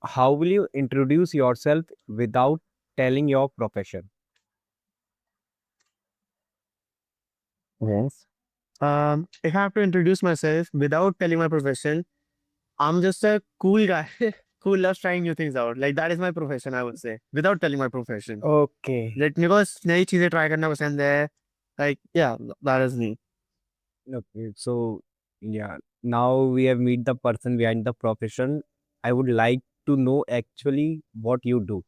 how will you introduce yourself without telling your profession? Yes. If I have to introduce myself without telling my profession, I'm just a cool guy who loves trying new things out. Like that is my profession, I would say, without telling my profession. Okay. Like मेरे को नई चीजें try करना पसंद है. Like yeah, that is me. Okay. So, yeah, now we have meet the person behind the profession. I would like to know actually what you do.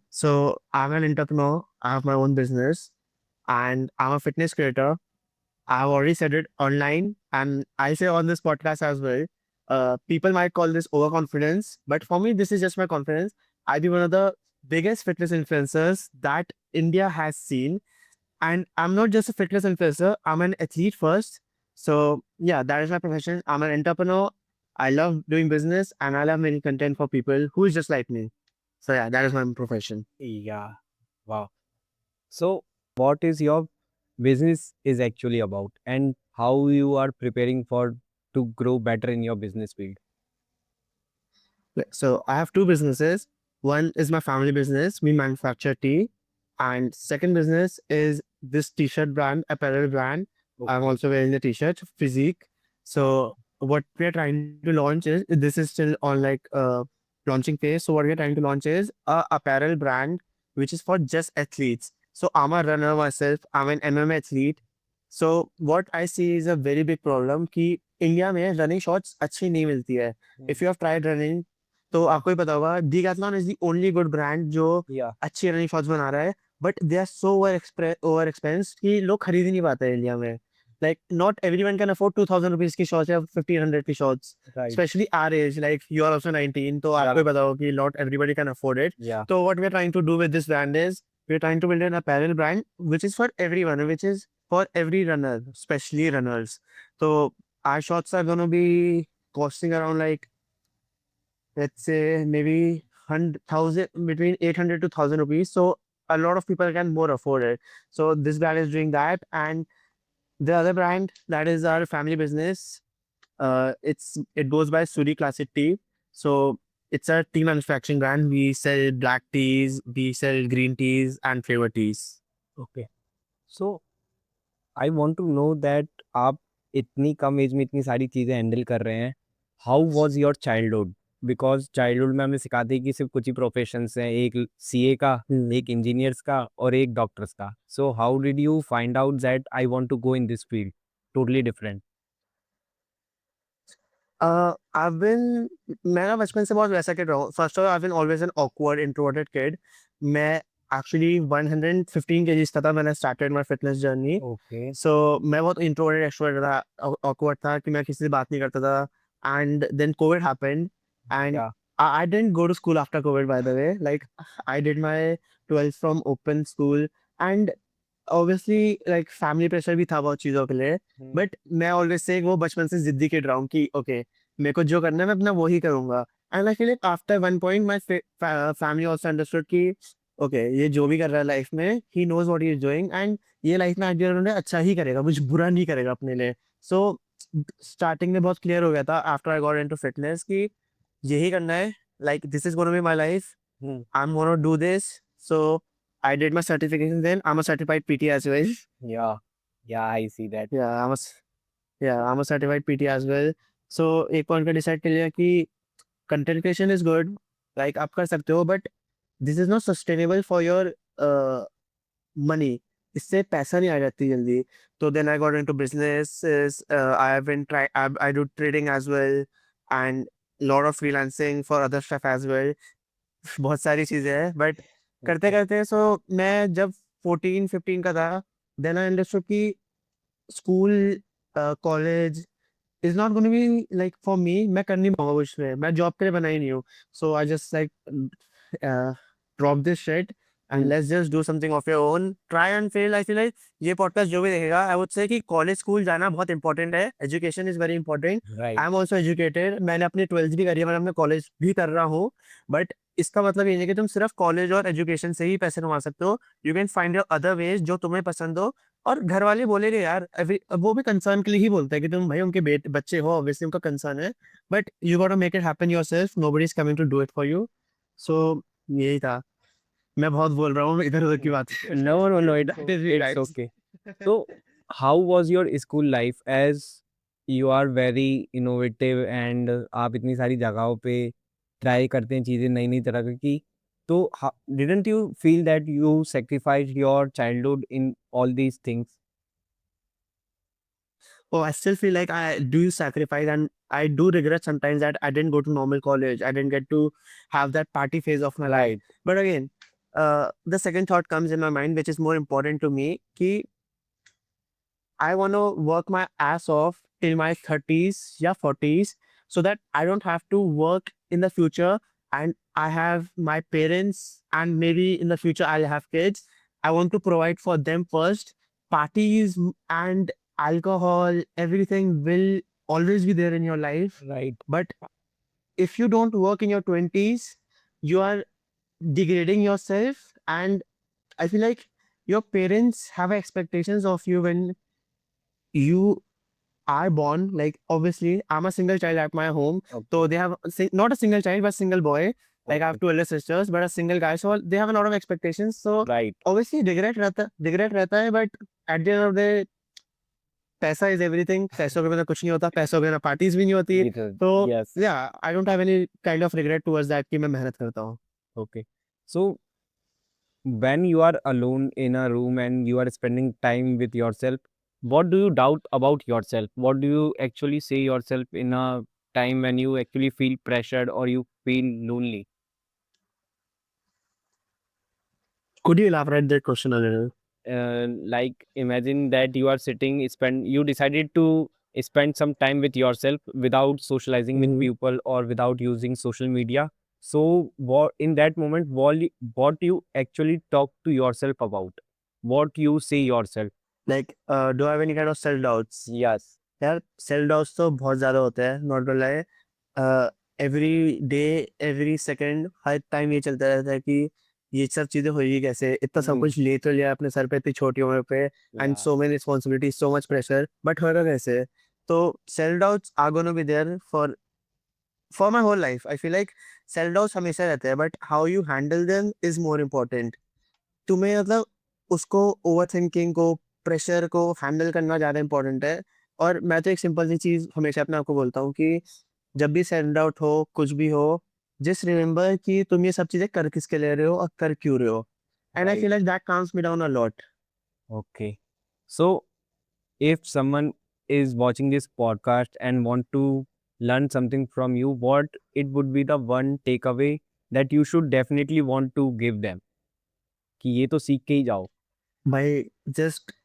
So I'm an entrepreneur. I have my own business, and I'm a fitness creator. I've already said it online, and I say on this podcast as well. People might call this overconfidence, but for me, this is just my confidence. I'll be one of the biggest fitness influencers that India has seen. And I'm not just a fitness influencer, I'm an athlete first. So, yeah, that is my profession. I'm an entrepreneur. I love doing business and I love making content for people who is just like me. So, yeah, that is my profession. Yeah. Wow. So, what is your business is actually about, and how you are preparing for to grow better in your business field? So, I have two businesses. One is my family business. We manufacture tea. And second business is this t-shirt brand, apparel brand. I'm Okay. also wearing the t-shirt, Physique. So, what we are trying to launch is this is still on like launching phase. So what we are trying to launch is a apparel brand which is for just athletes. So I'm a runner myself. I'm an MMA athlete. So what I see is a very big problem कि India में running shorts अच्छी नहीं मिलती है. Hmm. If you have tried running, तो आपको ही पता होगा Decathlon is the only good brand जो Yeah. अच्छी रनिंग शॉर्ट्स बना रहा है. But they are so over expensive कि लोग खरीद ही नहीं पाते हैं इंडिया में. Like not everyone can afford 2000 rupees की शॉर्ट्स या 1500 की shorts. Right. Especially our age, like you are also 19, तो Yeah. आपको ही पता होगा कि not everybody can afford it. Yeah. So what we are trying to do with this brand is we're trying to build an apparel brand which is for everyone, which is for every runner, especially runners. So our shorts are gonna be costing around like let's say maybe 100,000 between 800 to 1000 rupees. So a lot of people can more afford it. So this brand is doing that, and the other brand that is our family business. It goes by Suri Classic Tea. So it's a tea manufacturing brand. We sell black teas, we sell green teas, and flavor teas. Okay. So I want to know that आप इतनी कम as में इतनी सारी चीज़ें handle कर रहे हैं. How was your childhood? Because childhood में हमें सिखाते हैं कि सिर्फ कुछ ही प्रोफेशंस हैं, एक सीए का, Hmm. एक इंजीनियर्स का और एक डॉक्टर्स का. So how did you find out that I want to go in this field totally different? I've been मैं ना बचपन से बहुत वैसा किड रहा हूँ. First of all, I've been always an awkward, introverted kid. मैं actually 115 kgs था when I started my fitness journey. Okay. So मैं बहुत introverted, extrovert था, awkward था कि मैं किसी से बात नहीं करता था. And then COVID happened, and या. I didn't go to school after COVID, by the way. Like I did my 12th from open school, and obviously like family pressure भी था बहुत चीज़ों के लिए. बट मैं ऑलवेज से वो बचपन से जिद्दी किड रहा हूँ कि ओके मेरे को जो करना है मैं अपना वही करूँगा. And I feel like after one point my family also understood कि ओके ये जो भी कर रहा है लाइफ में ही knows what he is doing, and ये लाइफ में आगे उन्होंने अच्छा ही करेगा, कुछ बुरा नहीं करेगा अपने लिए. सो स्टार्टिंग में बहुत क्लियर हो गया था after I got into fitness कि यही करना है. Like this is gonna be my life. I am gonna do this. So I did my certification then. I'm a certified PT as well. Yeah. Yeah I see that. Yeah, I'm a certified PT as well. So एक point पे decide कर लिया कि content creation is good, like आप कर सकते हो, but this is not sustainable for your money. इससे पैसा नहीं आ जाती जल्दी. तो then I got into business. I have been try I do trading as well, and lot of freelancing for other stuff as well. बहुत सारी चीजें हैं, बट करते ओके. करते सो मैं जब 14-15 का था, देन आई अंडरस्टूड कि school college is not gonna be like for me. मैं कर नहीं पाऊंगा कुछ में, मैं जॉब के लिए बना ही नहीं हूँ. So I just like drop this shit and let's just do something of your own, try and fail. I feel like ये पॉडकास्ट जो भी देखेगा, आई वुड से कि कॉलेज स्कूल जाना बहुत इंपॉर्टेंट है. Education is very important. I right. Am also educated. मैंने अपनी 12th भी करी है, मैंने कॉलेज भी कर रहा हूँ. बट इसका मतलब ये नहीं है कि तुम सिर्फ कॉलेज और एजुकेशन से ही पैसे कमा सकते हो. You can find your other ways जो तुम्हें पसंद हो. और घर वाले बोलेंगे यार, वो भी कंसर्न के लिए ही बोलते हैं कि तुम भाई उनके बच्चे हो, ऑब्वियसली उनका कंसर्न है, but you got to make it happen yourself, nobody is coming to do it for you. So यही था। मैं बहुत बोल रहा हूँ इधर उधर की बात। No, no, no, That is really it's nice. okay. So, how was your school life as you are very innovative and आप इतनी सारी जगहों पे ट्राई करते हैं चीज़ें नई नई तरह की, तो didn't you feel that you sacrificed your childhood in all these things? Oh, I still feel like I do sacrifice, and I do regret sometimes that I didn't go to normal college. I didn't get to have that party phase of my life. Right. But again, the second thought comes in my mind, which is more important to me, कि I want to work my ass off till my 30s या 40s so that I don't have to work in the future, and I have my parents, and maybe in the future I'll have kids. I want to provide for them first. Parties and alcohol, everything will always be there in your life. Right. But if you don't work in your 20s, you are degrading yourself. And I feel like your parents have expectations of you when you are born. Like, obviously, I'm a single child at my home. Okay. So they have not a single child, but single boy. Like, I have Okay. two elder sisters, but a single guy. So they have a lot of expectations. So Right. obviously, regret रहता है, but at the end of the day, पैसा is everything. पैसों के बिना कुछ नहीं होता. पैसों के बिना parties भी नहीं होती. तो Yes. yeah, I don't have any kind of regret towards that कि मैं मेहनत करता हूँ. Okay. So, when you are alone in a room and you are spending time with yourself, what do you doubt about yourself? What do you actually say yourself in a time when you actually feel pressured or you feel lonely? Could you elaborate that question a little? Like imagine that you are sitting, you decided to spend some time with yourself without socializing with Mhm. people or without using social media. So what in that moment, what you actually talk to yourself about? What you say yourself? Like, do I have any kind of self doubts? Yes. यार self doubts तो बहुत ज़्यादा होते हैं, not gonna lie. Every day, every second, her time ये चलता रहता है कि ये सब चीज़ें होगी कैसे, इतना सब कुछ ले तो लिया अपने सर पे इतनी छोटी उम्र पे, and so many responsibility, so much pressure, but होगा कैसे? तो self doubts are gonna be there for my whole life. I feel like self doubts हमेशा रहते हैं, but how you handle them is more important. तुम्हें मतलब उसको, overthinking को, प्रेशर को हैंडल करना ज़्यादा इम्पोर्टेंट है। और मैं तो एक सिंपल सी चीज़ हमेशा अपने आप को बोलता हूँ कि जब भी सेल्फ डाउट हो, कुछ भी हो, जस्ट रिमेंबर कि तुम ये सब चीज़ें कर किसके ले रहे हो और कर क्यों रहे हो। And I Right. Feel like that calms me down a lot. Okay. So if someone is watching this podcast and want to learn something from you, what it would be the one takeaway that you should definitely want to give them? कि ये तो सीख के ही जाओ. By just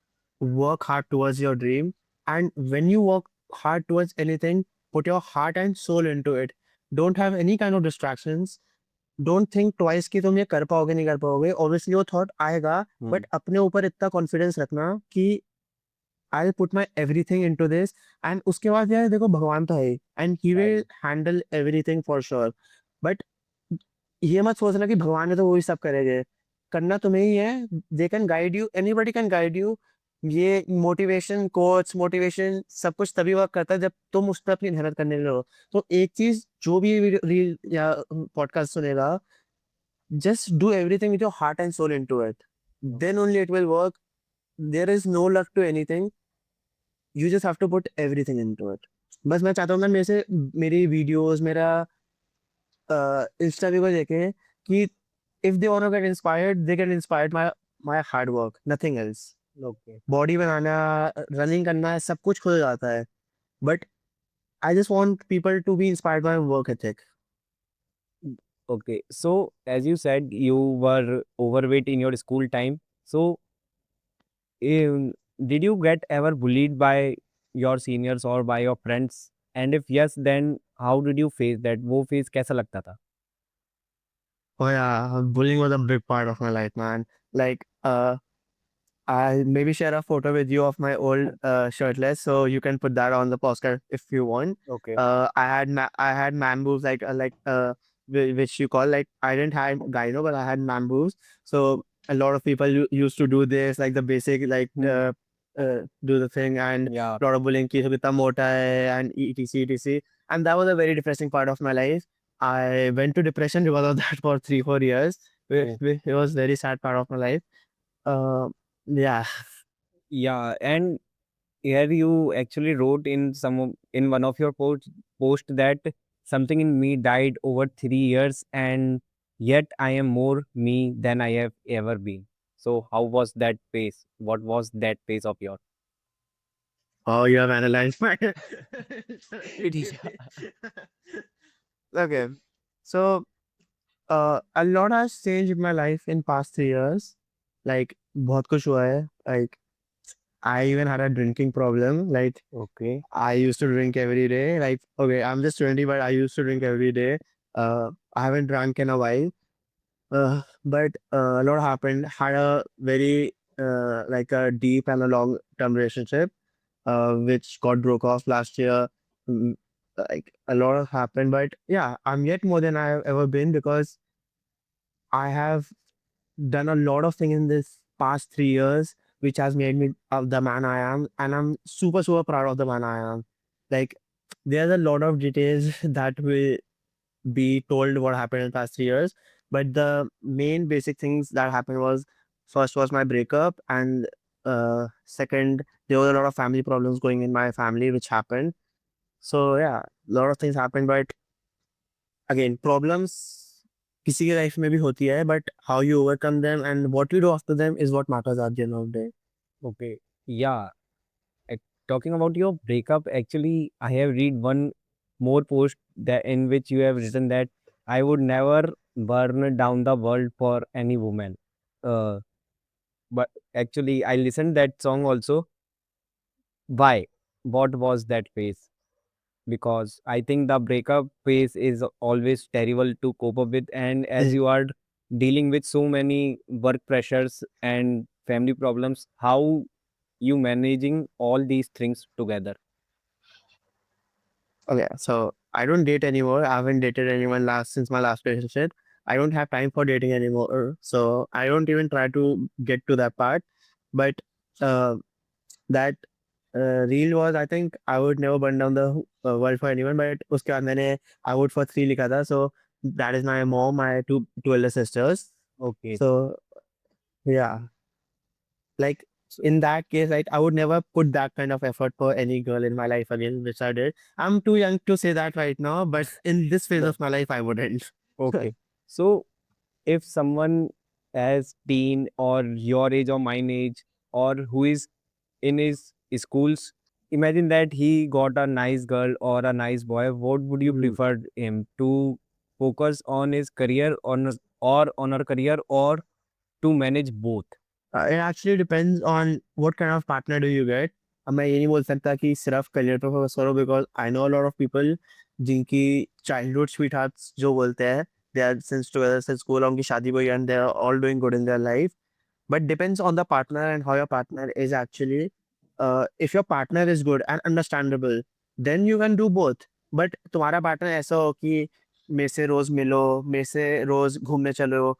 work hard towards your dream, and when you work hard towards anything, put your heart and soul into it. Don't have any kind of distractions. Don't think twice कि तुम ये कर पाओगे नहीं कर पाओगे। ऑब्वियसली वो thought आएगा, बट अपने ऊपर इतना कॉन्फिडेंस रखना कि I will put my everything into this. And उसके बाद यार देखो, भगवान तो है and he will handle everything for sure. But ये मत सोचना कि भगवान है तो वो ही सब करेंगे। करना तुम्हें ही है। They can guide you, anybody can guide you. ये मोटिवेशन, कोच मोटिवेशन, सब कुछ तभी वर्क करता है जब तुम उस पर अपनी मेहनत करने लगो। तो एक चीज, जो भी रील या पॉडकास्ट सुनेगा, just do everything with your heart and soul into it. Then only it will work. There is no luck to anything. You just have to put everything into it. बस मैं चाहता हूँ ना, मेरे से मेरी वीडियोस, मेरा इंस्टा भी को देखें कि if they want to get inspired, they get inspired my hard work, nothing else. Okay. Body बनाना, रनिंग करना, सब कुछ खुद जाता है, but I just want people to be inspired by work ethic. Okay. So as you said, you were overweight in your school time. So did you get ever bullied by your seniors or by your friends? And if yes, then how did you face that? वो face कैसा लगता था? Oh yeah, bullying was a big part of my life, man. Like, I'll maybe share a photo with you of my old shirtless, so you can put that on the postcard if you want. Okay. I had man boobs, which you call, like, I didn't have gyno, but I had man boobs. So a lot of people used to do this, like the basic, like Hmm. do the thing, and Yeah. lot of bullying ki kitna mota hai and etc. And that was a very depressing part of my life. I went to depression because of that for 3-4 years. Oh. It was very sad part of my life. Uh, yeah. Yeah, and here you actually wrote in one of your post that something in me died over 3 years, and yet I am more me than I have ever been. So how was that phase? What was that phase of yours? Oh, you have analyzed my. It is. Okay. So, a lot has changed in my life in past 3 years. Like, बहुत कुछ हुआ है. Like, I even had a drinking problem. Like, Okay. I used to drink every day. Like, okay, I'm just 20, but I used to drink every day. I haven't drank in a while. But a lot happened. Had a very like a deep and a long term relationship, which got broke off last year. Mm, Like a lot of happened, but yeah, I'm yet more than I've ever been because I have done a lot of things in this past 3 years, which has made me the man I am, and I'm super super proud of the man I am. Like there's a lot of details that will be told what happened in the past 3 years, but the main basic things that happened was first was my breakup, and second there were a lot of family problems going in my family which happened. So yeah, a lot of things happened, but again problems किसी की life में भी होती है, but how you overcome them and what you do after them is what matters at the end of the day. Okay. Yeah. Talking about your breakup, actually, I have read one more post that in which you have written that I would never burn down the world for any woman. Uh, but actually, I listened that song also. Why? What was that phase? Because I think the breakup phase is always terrible to cope up with, and as you are dealing with so many work pressures and family problems, how you managing all these things together? Okay, so I don't date anymore. I haven't dated anyone last since my last relationship. I don't have time for dating anymore, so I don't even try to get to that part. But uh, that reel was, I think I would never burn down the world for anyone. But उसके बाद मैंने I would for three लिखा था. So that is my mom, my two elder sisters. Okay. So yeah, like in that case, like I would never put that kind of effort for any girl in my life again, which I did. I'm too young to say that right now, but in this phase of my life, I wouldn't. Okay. So if someone as teen or your age or mine age or who is in his schools, imagine that he got a nice girl or a nice boy, what would you Mm. prefer him to focus on his career or on her career or to manage both? It actually depends on what kind of partner do you get. अब मैं ये नहीं बोल सकता कि सिर्फ career पे focus करो because I know a lot of people जिनकी childhood sweethearts जो बोलते हैं they are since together since school उनकी शादी हुई and they are all doing good in their life. But depends on the partner and how your partner is actually. If your partner is good and understandable, then you can do both. But तुम्हारा partner ऐसा हो कि मेरे से रोज मिलो, मेरे से रोज घूमने चलो,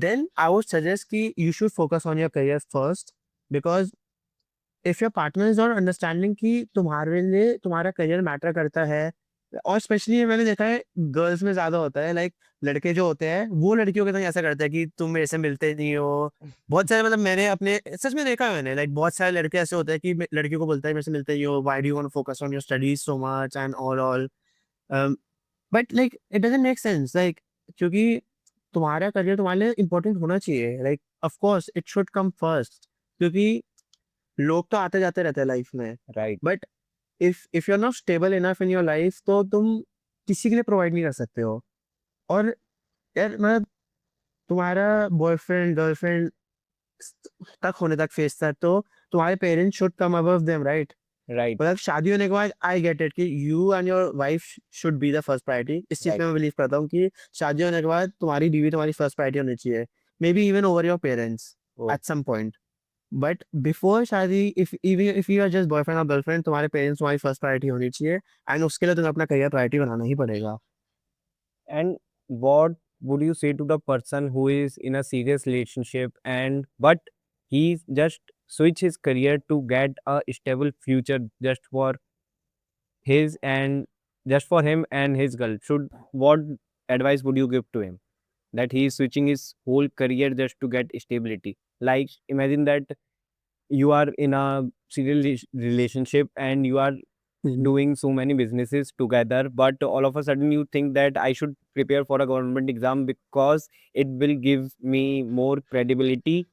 then I would suggest कि you should focus on your career first, because if your partner is not understanding कि तुम्हारे लिए तुम्हारा करियर मैटर करता है, और स्पेशली मैंने देखा है गर्ल्स में ज्यादा होता है, लाइक लड़के जो होते हैं वो लड़कियों के संग ऐसा करते हैं कि तुम मेरे से मिलते नहीं हो। बहुत सारे मतलब मैंने अपने सच में देखा है मैंने, लाइक बहुत सारे लड़के ऐसे होते हैं कि लड़कियों को बोलता है मेरे से मिलते नहीं हो, why do you want to focus on your studies so much and all. But like it doesn't make sense, like क्योंकि तुम्हारा करियर तुम्हारे लिए इंपॉर्टेंट होना चाहिए, like of course it should come first, क्योंकि लोग तो आते जाते रहते हैं लाइफ में। Right. But if you are not stable enough in your life तो तुम किसी के लिए प्रोवाइड नहीं कर सकते हो। और यार मतलब तुम्हारा बॉयफ्रेंड गर्लफ्रेंड तक होने तक फेस था तो तुम्हारे parents should come above them, right? Right. मतलब शादी होने के बाद आई गेट इट कि you and your wife should be the first priority. इस चीज Right. में मैं बिलीव करता हूँ कि शादी होने के बाद तुम्हारी बीवी तुम्हारी फर्स्ट प्रायोरिटी होनी चाहिए, may be even over your parents Oh. At some point. But before शादी if you are just boyfriend और गर्लफ्रेंड, तुम्हारे पेरेंट्स तुम्हारी फर्स्ट प्रायोरिटी होनी चाहिए, एंड उसके लिए तुम्हें अपना करियर प्रायोरिटी बनाना ही पड़ेगा। And what would you say to the person who is in a serious relationship and but he's just switch his career to get a stable future just for his and just for him and his girl, should what advice would you give to him, that he is switching his whole career just to get stability? Like imagine that you are in a serial relationship and you are doing so many businesses together, but all of a sudden you think that I should prepare for a government exam because it will give me more credibility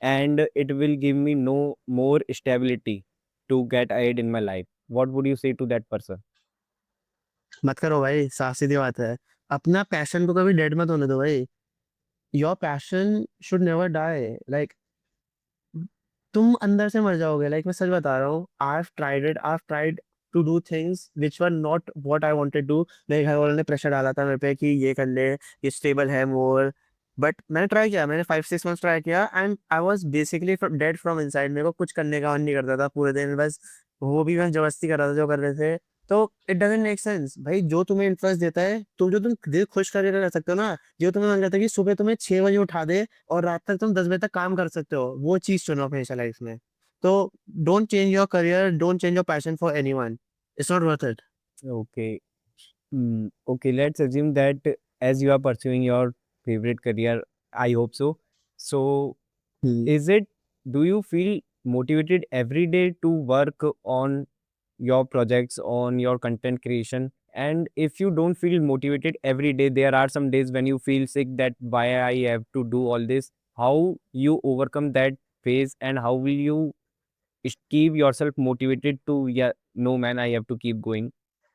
and it will give me no more stability to get ahead in my life. What would you say to that person? मत करो भाई, साफ सीधी बात है। अपना passion को कभी dead मत होने दो भाई। Your passion should never die. Like तुम अंदर से मर जाओगे। लाइक मैं सच बता रहा हूँ, I have tried to do things which were not what I wanted to. मेरे घर वालों ने प्रेशर डाला था मेरे पे कि ये कर ले, ये स्टेबल है मोर। बट मैंने ट्राई किया, मैंने 5-6 मंथ्स ट्राई किया and I was basically dead from inside. मेरे को कुछ करने का मन नहीं करता था पूरे दिन, बस वो भी मैं जबरदस्ती कर रहा था जो कर रहे थे। तो इट डजंट मेक सेंस भाई। जो तुम्हें इंटरेस्ट देता है, तुम दिल खुश करके कर सकते हो ना। जो तुम्हें मन करता है कि सुबह तुम्हें 6 बजे उठा दे और रात तक तुम 10 बजे तक काम कर सकते हो, वो चीज चुनो हमेशा लाइफ में। तो don't change your career, don't change your passion for anyone. It's not worth it. Okay. Okay, let's assume that as you are pursuing your favorite career, I hope so. So, is it, do you feel motivated every day to work on your projects, on your content creation? And if you don't feel motivated every day, there are some days when you feel sick that why I have to do all this. How you overcome that phase and how will you keep yourself motivated to, yeah, no man, I have to keep going.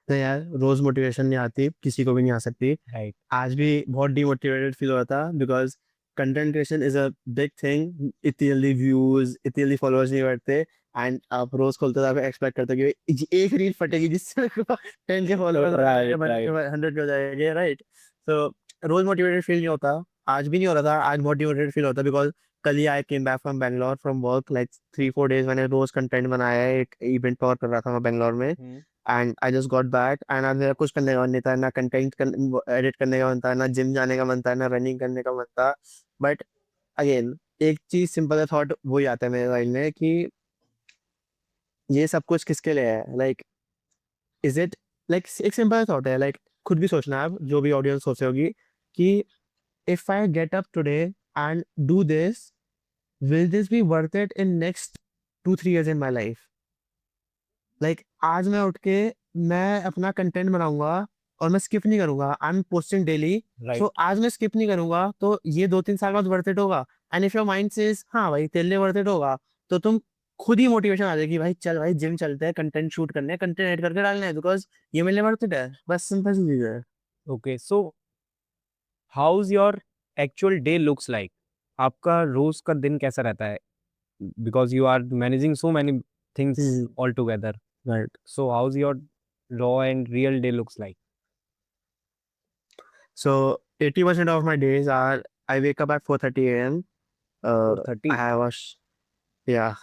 तो यार, रोज motivation नहीं आती, किसी को भी नहीं आ सकती। Right. आज भी बहुत डिमोटिवेटेड फील हो रहा था because content creation is a big thing. इतनी जल्दी व्यूज, इतनी जल्दी फॉलोअर्स नहीं बढ़ते। एंड आप रोज खोलते हो तो आप एक्सपेक्ट करते हो कि भाई एक रील फटेगी जिससे 10 के फॉलोअर्स Right, right. 100 हो जाएंगे, राइट। तो रोज मोटिवेटेड फील नहीं होता। आज भी नहीं हो रहा था, आज बहुत डिमोटिवेटेड फील होता बिकॉज कल ही I came back from Bangalore from work. Like 3-4 days मैंने रोज कंटेंट बनाया है। एक इवेंट कवर कर रहा था मैं बैंगलोर में। And I just got back and आज मेरा कुछ करने का मन नहीं था, ना कंटेंट एडिट करने का मन था, ना जिम जाने का मन था, ना रनिंग करने का मन था। बट अगेन एक चीज सिंपल थॉट वही आता है मेरे माइंड में कि ये सब कुछ किसके लिए है। लाइक इज इट, लाइक एक सिंपल थॉट है। लाइक खुद भी सोचना है आप, जो भी ऑडियंस सोच रहे होगी, कि if I get up today and do this, will this B worth it in next 2-3 years in my life. Like आज मैं उठ के मैं अपना कंटेंट बनाऊंगा और मैं स्किप नहीं करूंगा। I am posting daily. Right. सो आज मैं स्किप नहीं करूंगा तो ये 2-3 साल बाद वर्थ इट होगा। And if your mind says हाँ भाई तेरे लिए वर्थ इट होगा, तो तुम खुद ही मोटिवेशन आ जाएगी, भाई चल भाई जिम चलते हैं, कंटेंट शूट करने हैं, कंटेंट एड करके डालने हैं, बिकॉज ये मेरे लिए वर्थ इट है। बस सिंपल सी चीज है। Okay. So, how's your actual day looks like? आपका रोज का दिन कैसा रहता है? Because you are managing so many things all together. Right. So, how's your raw and real day looks like? So 80% of my days are I wake up at 4:30 a.m. I 4:30. have a yeah.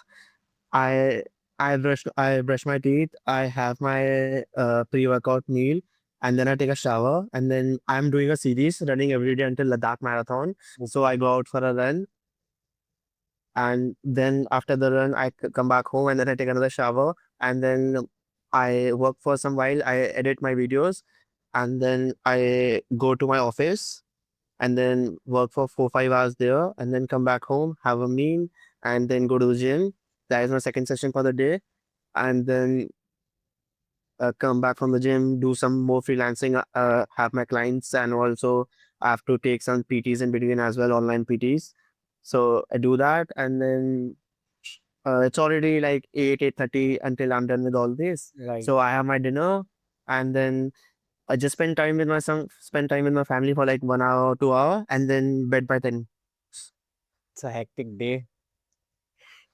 I I brush my teeth. I have my pre-workout meal, and then I take a shower. And then I'm doing a series running every day until Ladakh marathon. So I go out for a run, and then after the run, I come back home, and then I take another shower, and then I work for some while. I edit my videos, and then I go to my office and then work for 4-5 hours there, and then come back home, have a meal, and then go to the gym. That is my second session for the day, and then come back from the gym, do some more freelancing, have my clients, and also I have to take some PTs in between as well, online PTs. So I do that, and then it's already like 8:30 until I'm done with all this. Right. So I have my dinner, and then I just spend time with my son, spend time with my family for like 1 hour, 2 hour, and then bed by 10. It's a hectic day.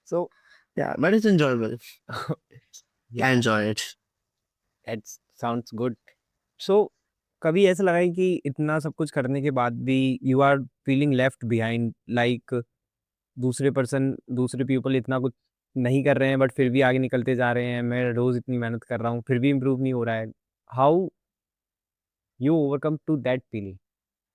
So, Yeah, but it's enjoyable. I yeah, enjoy it. that sounds good. So, कभी ऐसा लगा है कि इतना सब कुछ करने के बाद भी you are feeling left behind, like दूसरे पीपल इतना कुछ नहीं कर रहे हैं बट फिर भी आगे निकलते जा रहे हैं, मैं रोज इतनी मेहनत कर रहा हूँ फिर भी इम्प्रूव नहीं हो रहा है, how you overcome to that feeling?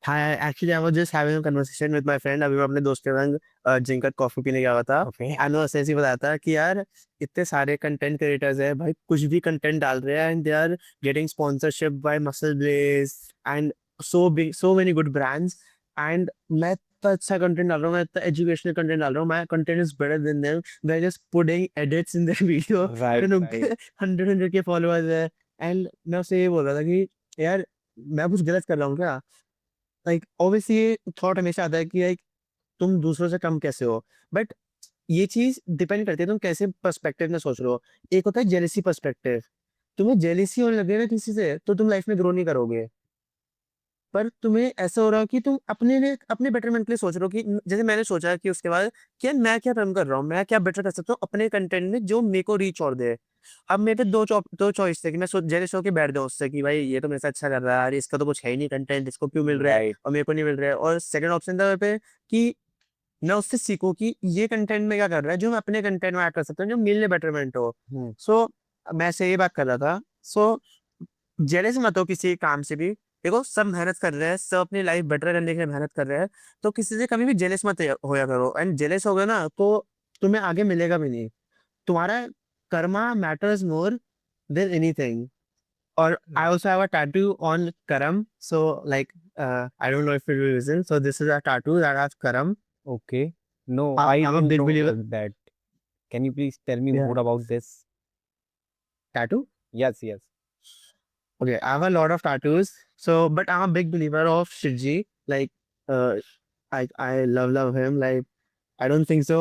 हाँ, actually I was just having a conversation with my friend, अभी मैं अपने दोस्त के संग जिनका कॉफी पीने गया हुआ था। ओके। एंड वो ऐसे ही बताया था कि यार इतने सारे कंटेंट क्रिएटर्स है भाई, कुछ भी कंटेंट डाल रहे हैं and they are getting sponsorship by MuscleBlaze and so many good brands. And मैं इतना अच्छा कंटेंट डाल रहा हूँ, मैं इतना एजुकेशनल कंटेंट डाल रहा हूँ, my content is better than them, they are just putting edits in their video right, and उनके 100 के फॉलोअर्स है। एंड मैं उससे ये बोल रहा था कि यार मैं कुछ गलत कर रहा हूँ क्या? लाइक ऑब्वियसली ये थॉट हमेशा आता है कि लाइक तुम दूसरों से कम कैसे हो, बट ये चीज डिपेंड करती है तुम कैसे पर्सपेक्टिव में सोच रहे हो। एक होता है जेलेसी पर्सपेक्टिव, तुम्हें जेलेसी होने लगे ना किसी से तो तुम लाइफ में ग्रो नहीं करोगे। पर तुम्हें ऐसा हो रहा है कि तुम अपने लिए अपने बेटरमेंट के लिए सोच रहे हो कि जैसे मैंने सोचा कि उसके बाद कि यार मैं क्या रन कर रहा हूँ, मैं क्या बेटर कर सकता हूँ अपने कंटेंट में जो मेरे को रीच और दे। अब मेरे पे दो चॉइस थे कि मैं जेलस होके बैठ जाऊँ उससे कि भाई ये तो मेरे से अच्छा कर रहा है यार, इसका तो कुछ है ही नहीं कंटेंट, इसको क्यों मिल रहा है राइट। और मेरे को नहीं मिल रहा है। और सेकंड ऑप्शन था मेरे पे कि मैं उससे सीखूं कि ये कंटेंट में क्या कर रहा है जो मैं अपने कंटेंट में ऐड कर सकता हूँ जो मेरे लिए बेटरमेंट हो। हम्म। सो मैं से ये बात कर रहा था। सो जेलस मत हो किसी काम से भी। देखो सब मेहनत कर रहे हैं, सब अपनी लाइफ बेटर करने के लिए मेहनत कर रहे हैं, तो किसी से कभी भी जेलस मत होया करो। एंड जेलस हो गए ना तो तुम्हें आगे मिलेगा भी नहीं। तुम्हारा karma matters more than anything. और I also have a tattoo on karam, so like I don't know if you listen, so this is a tattoo that have karam. Okay. No, I I'm a didn't big know believer. about that. Can you please tell me Yeah. more about this? Tattoo? Yes, yes. Okay, I have a lot of tattoos. So, but I'm a big believer of Shivji. Like, uh, I love him. Like, I don't think so.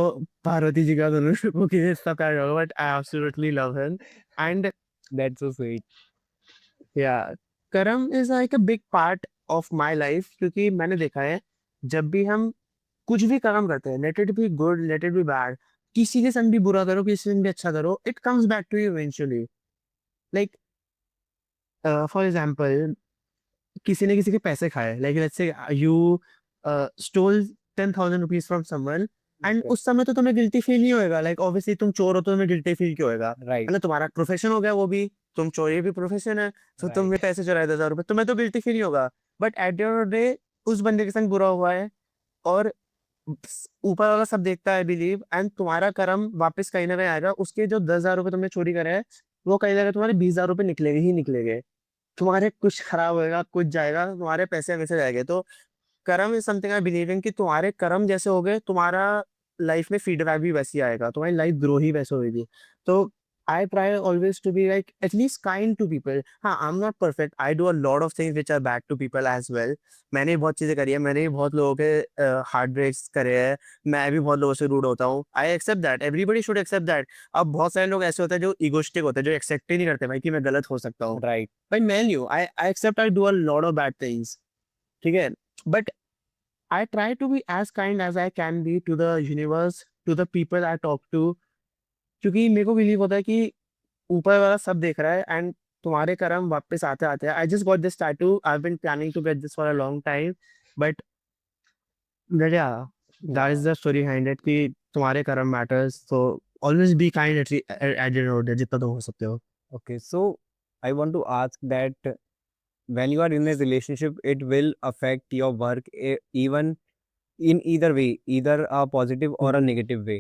Parvati ji ka dono okay, stuff I know, but I absolutely love him. And That's so sweet. yeah, Karam is like a big part of my life क्योंकि मैंने देखा है जब भी हम कुछ भी कर्म करते हैं, let it be good let it be bad, किसी के संग भी बुरा करो किसी के संग भी अच्छा करो, it comes back to you eventually. Like for example किसी ने किसी के पैसे खाए, like let's say you stole 10,000 rupees from someone and Okay. उस समय तो तुम्हें गिल्टी फील नहीं होएगा। लाइक ऑब्वियसली तुम चोर हो तो तुम्हें गिल्टी फील क्यों होएगा? Right, मतलब तुम्हारा प्रोफेशन हो गया वो भी, तुम चोरी भी प्रोफेशन है, तो right. तुमने पैसे चुराए 10,000 रुपए, तुम्हें तो गिल्टी फील नहीं होगा। But at the end of the day उस बंदे के संग बुरा हुआ है और ऊपर वाला सब देखता है बिलीव, एंड तुम्हारा कर्म वापस कहीं ना कहीं आएगा। उसके जो 10,000 रुपए तुमने चोरी करे हैं वो कहीं ना कहीं तुम्हारे 20,000 रुपए निकलेंगे ही निकलेंगे। तुम्हारे कुछ खराब होएगा कुछ जाएगा, तुम्हारे पैसे हमेशा जाएंगे। तो कर्म is something I believe in कि तुम्हारे कर्म जैसे हो गए तुम्हारा लाइफ में फीडबैक भी वैसी आएगा, तुम्हारी लाइफ ग्रो ही वैसे होगी। तो I try always to be like at least kind to people. हाँ, I am not perfect, I do a lot of things which are bad to people as well. मैंने भी बहुत चीजें करी है, मैंने भी बहुत लोगों के हार्ट ब्रेक्स करे हैं, मैं भी बहुत लोगों से रूड होता हूँ। I accept that, everybody should accept that. अब बहुत सारे लोग ऐसे होते हैं जो इगोस्टिक होते हैं, जो एक्सेप्ट ही नहीं करते भाई कि मैं गलत हो सकता हूँ। Right. भाई मैं नहीं हूँ, I accept I do a lot of bad things, ठीक है। But I try to be as kind as I can be to the universe, to the people I talk to, क्योंकि मेरे को बिलीव होता है कि ऊपर वाला सब देख रहा है एंड तुम्हारे कर्म वापस आते आते हैं। I just got this tattoo, I have been planning to get this for a long time, but ya that is Wow. The story behind it कि तुम्हारे कर्म matters, so always be kind at the जितना तुम हो सकते हो। Okay, so I want to ask that when you are in a relationship, it will affect your work even in either way, either a positive or a hmm. negative way.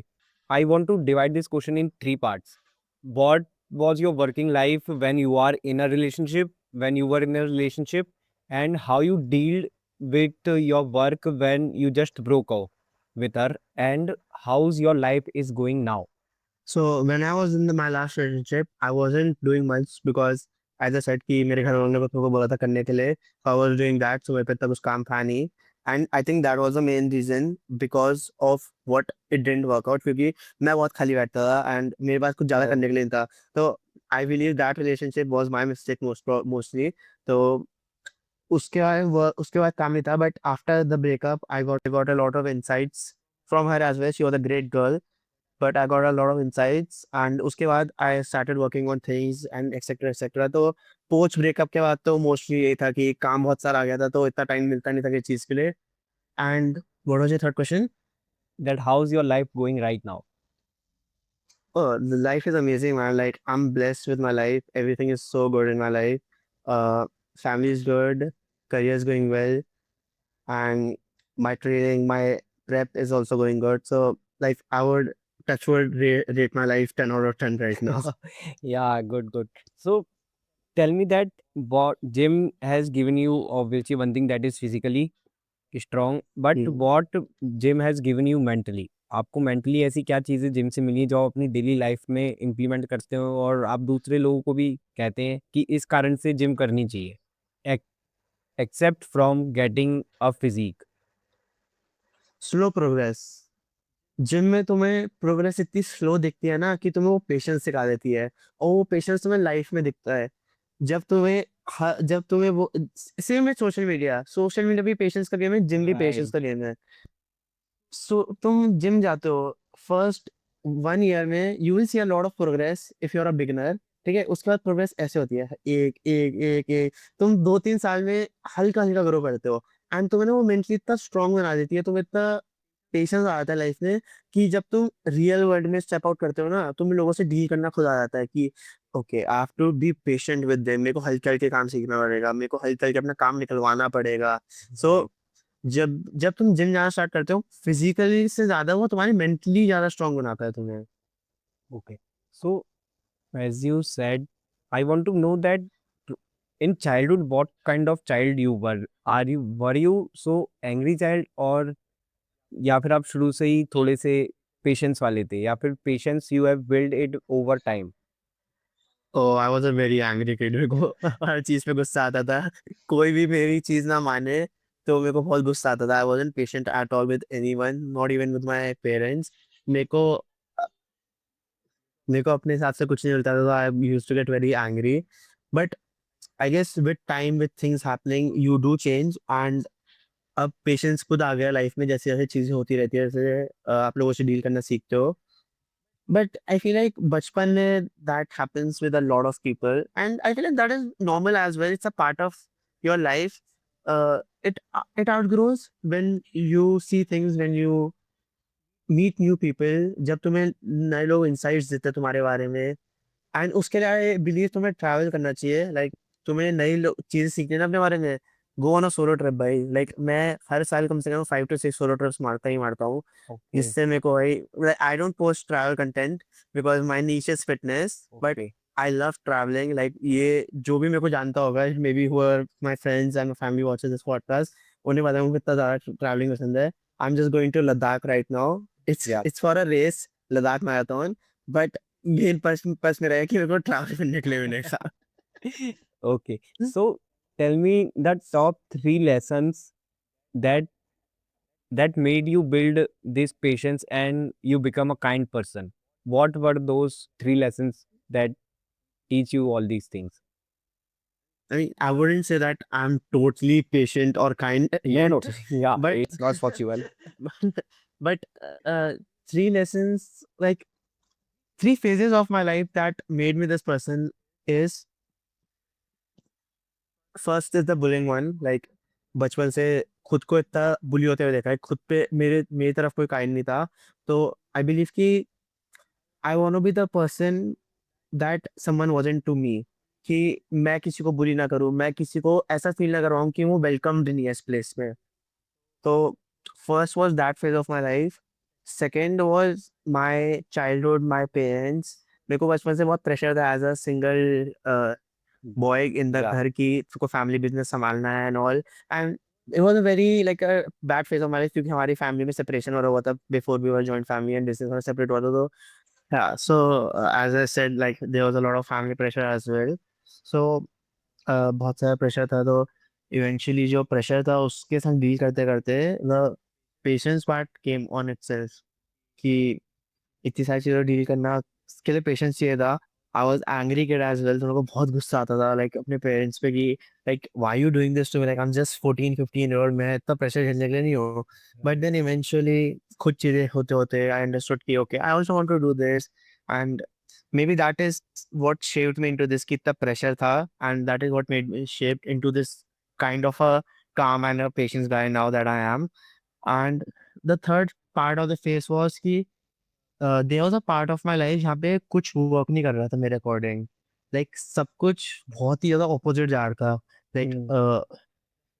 I want to divide this question in three parts. What was your working life when you are in a relationship, when you were in a relationship, and how you dealt with your work when you just broke up with her, and how's your life is going now? So when I was in my last relationship, I wasn't doing much because as I said कि मेरे घर वालों ने मेरे को बोला था करने के लिए, so I was doing that, so मेरे पे तब कुछ काम था नहीं। And I think that was the main reason because of what it didn't work out, क्योंकि मैं बहुत खाली बैठता था and मेरे पास कुछ ज़्यादा करने Oh, के लिए नहीं था। तो I believe that relationship was my mistake mostly. तो उसके बाद काम नहीं था, but after the breakup I got a lot of insights from her as well. She was a great girl, but I got a lot of insights and उसके बाद I started working on things and etc etc। तो post breakup के बाद तो mostly ये था कि काम बहुत सारा आ गया था तो इतना टाइम मिलता नहीं था किसी चीज के लिए। And what was your third question? that how's your life going right now? Oh, the life is amazing, man. Like I'm blessed with my life. Everything is so good in my life. Uh, family is good, career is going well, and my training, my prep is also going good. So like I would touch wood rate my life 10 out of 10 right now. Yeah, good, good. So tell me that what gym has given you, obviously one thing that is physically strong, but Hmm. what gym has given you mentally? आपको mentally ऐसी क्या चीजें gym से मिली जो आप अपनी daily life में implement करते हो और आप दूसरे लोगों को भी कहते हैं कि इस कारण से जिम करनी चाहिए, accept from getting a physique? Slow progress. Gym में तुम्हें प्रोग्रेस इतनी स्लो दिखती है ना कि तुम्हें वो पेशेंस सिखा देती है, और वो पेशेंस तुम्हें लाइफ में दिखता है जब तुम्हें वो सेम है। सोशल मीडिया भी पेशेंस का गेम है, जिम भी पेशेंस राइट। का गेम है। सो तुम जिम जाते हो, फर्स्ट 1 ईयर में you will see a lot of progress if you are a beginner. ठीक है, उसके बाद प्रोग्रेस ऐसे होती है, एक एक एक एक तुम 2-3 साल में हल्का हल्का ग्रो करते हो, एंड तुम्हें ना वो मेंटली इतना स्ट्रांग बना देती है, तुम्हें इतना पेशेंस आ जाता है लाइफ में कि जब तुम रियल वर्ल्ड में स्टेप आउट करते हो ना, तुम लोगों से डील करना खुद आ जाता है कि okay I have to be patient with them, मेरे को हल्के हल्के काम सीखना पड़ेगा, मेरे को हल्के हल्के अपना काम निकलवाना पड़ेगा। सो जब जब तुम जिम जाना स्टार्ट करते हो, फिजिकली से ज्यादा वो तुम्हारी मेंटली ज्यादा स्ट्रांग बनाता है तुम्हें। Okay. So as you said, I want to know that in childhood, what kind of child you were? Were you so angry child, or या फिर आप शुरू से ही थोड़े से पेशेंस वाले थे, या फिर patience you have build it over time? Oh I was a very angry kid, मेरे को हर चीज पे गुस्सा आता था। कोई भी मेरी चीज ना माने तो मेरे को बहुत गुस्सा आता था। I wasn't patient at all with anyone, not even with my parents. मेरे को मेरे को अपने हिसाब से कुछ नहीं मिलता था, तो I used to get very angry. But I guess with time, with things happening, you do change, and अब पेशेंस खुद आ गया लाइफ में। जैसे जैसे चीजें होती रहती है, जैसे आप लोगों से डील करना सीखते हो। बट आई फील लाइक बचपन में that happens with a lot of people, and I feel like that is normal as well, it's a part of your life. It it outgrows when you see things, when you meet new people, जब तुम्हें नए लोग insights देते हैं तुम्हारे बारे में। And उसके लिए आई बिलीव तुम्हें ट्रैवल करना चाहिए, लाइक तुम्हें नई चीजें सीखनी है ना अपने बारे में। Go on a solo trip भाई, लाइक मैं हर साल कम से कम 5 to 6 सोलो ट्रिप्स मारता ही मारता हूँ। ओके। जिससे मेरे को भाई, I don't post travel content because my niche is fitness, but okay. I love travelling. Like ये जो भी मेरे को जानता होगा, मे बी हुआ my friends and family watches this podcast, उन्हें पता है मुझे कितना ज्यादा ट्रैवलिंग पसंद है। I am just going to Ladakh right now. Ya. It's for a race, Ladakh marathon. But main purpose मेरा है कि मेरे को ट्रैवल करने के लिए मिलेगा। Okay. So tell me the top three lessons that that made you build this patience and you become a kind person. What were those three lessons that teach you all these things? I mean, I wouldn't say that I'm totally patient or kind No, yet, no. Yeah, but it's not possible. but three lessons, like three phases of my life that made me this person is, first is the bullying one. Like बचपन से खुद को इतना बुली होते हुए देखा है, खुद पे मेरे मेरी तरफ कोई काइंड नहीं था। तो आई बिलीव कि I want to be the person that someone wasn't to me, कि मैं किसी को बुली ना करूं, मैं किसी को ऐसा फील ना करवाऊं कि वो वेलकम्ड नहीं है इस प्लेस में। तो first was that phase of my life. Second was my childhood, my parents. मेरे को बचपन से बहुत प्रेशर था as a single boy in the Yeah. घर की, को फैमिली बिजनेस संभालना है एंड ऑल। And it was a very like a bad phase of my life, क्योंकि हमारी फैमिली में सेपरेशन हो रहा हुआ था before we were joint family, and business वाला सेपरेट हुआ था। तो yeah, so as I said, like there was a lot of family pressure as well. So बहुत सारा प्रेशर था। तो इवेंचुअली जो प्रेशर था उसके संग डील करते करते the patience part came on itself, कि इतनी सारी चीज़ों डील करना, उसके लिए पेशेंस चाहिए था। I was angry kid as well, तो मेरे को बहुत गुस्सा आता था लाइक अपने पेरेंट्स पे कि like why you doing this to me, like I am just 14-15 year old, मैं इतना प्रेशर झेलने के लिए नहीं हूँ। बट देन इवेंचुअली खुद चीज़ें होते होते आई अंडरस्टूड कि okay I also want to do this, and maybe that is what shaped me into this, कि इतना प्रेशर था, and that is what made me shaped into this kind of a calm and a patience guy now that I am. And the third part of the phase was कि there was a part of my life जहाँ पे कुछ work नहीं कर रहा था मेरे according. Like सब कुछ बहुत ही ज़्यादा ऑपोज़िट जा रहा था। Like Hmm.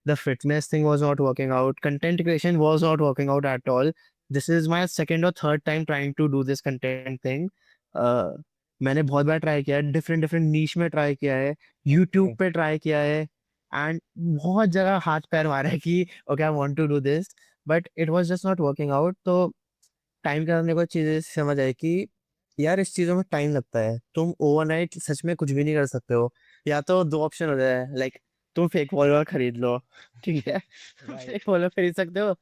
The fitness thing was not working out. Content creation was not working out at all. This is my second or third time trying to do this content thing. uh, मैंने बहुत बार try किया है, different different नीश में try किया है, YouTube पे try किया है, एंड बहुत जगह हाथ पैर मारा है कि okay I want to do this, but it was just not working out. तो टाइम के साथ मेरे को चीज़ें समझ आई कि यार इस चीज़ों में टाइम लगता है, तुम ओवरनाइट सच में कुछ भी नहीं कर सकते हो। या तो दो ऑप्शन हो जाए, लाइक तुम फेक फॉलोअर खरीद लो, ठीक है, फेक फॉलोअर खरीद सकते हो,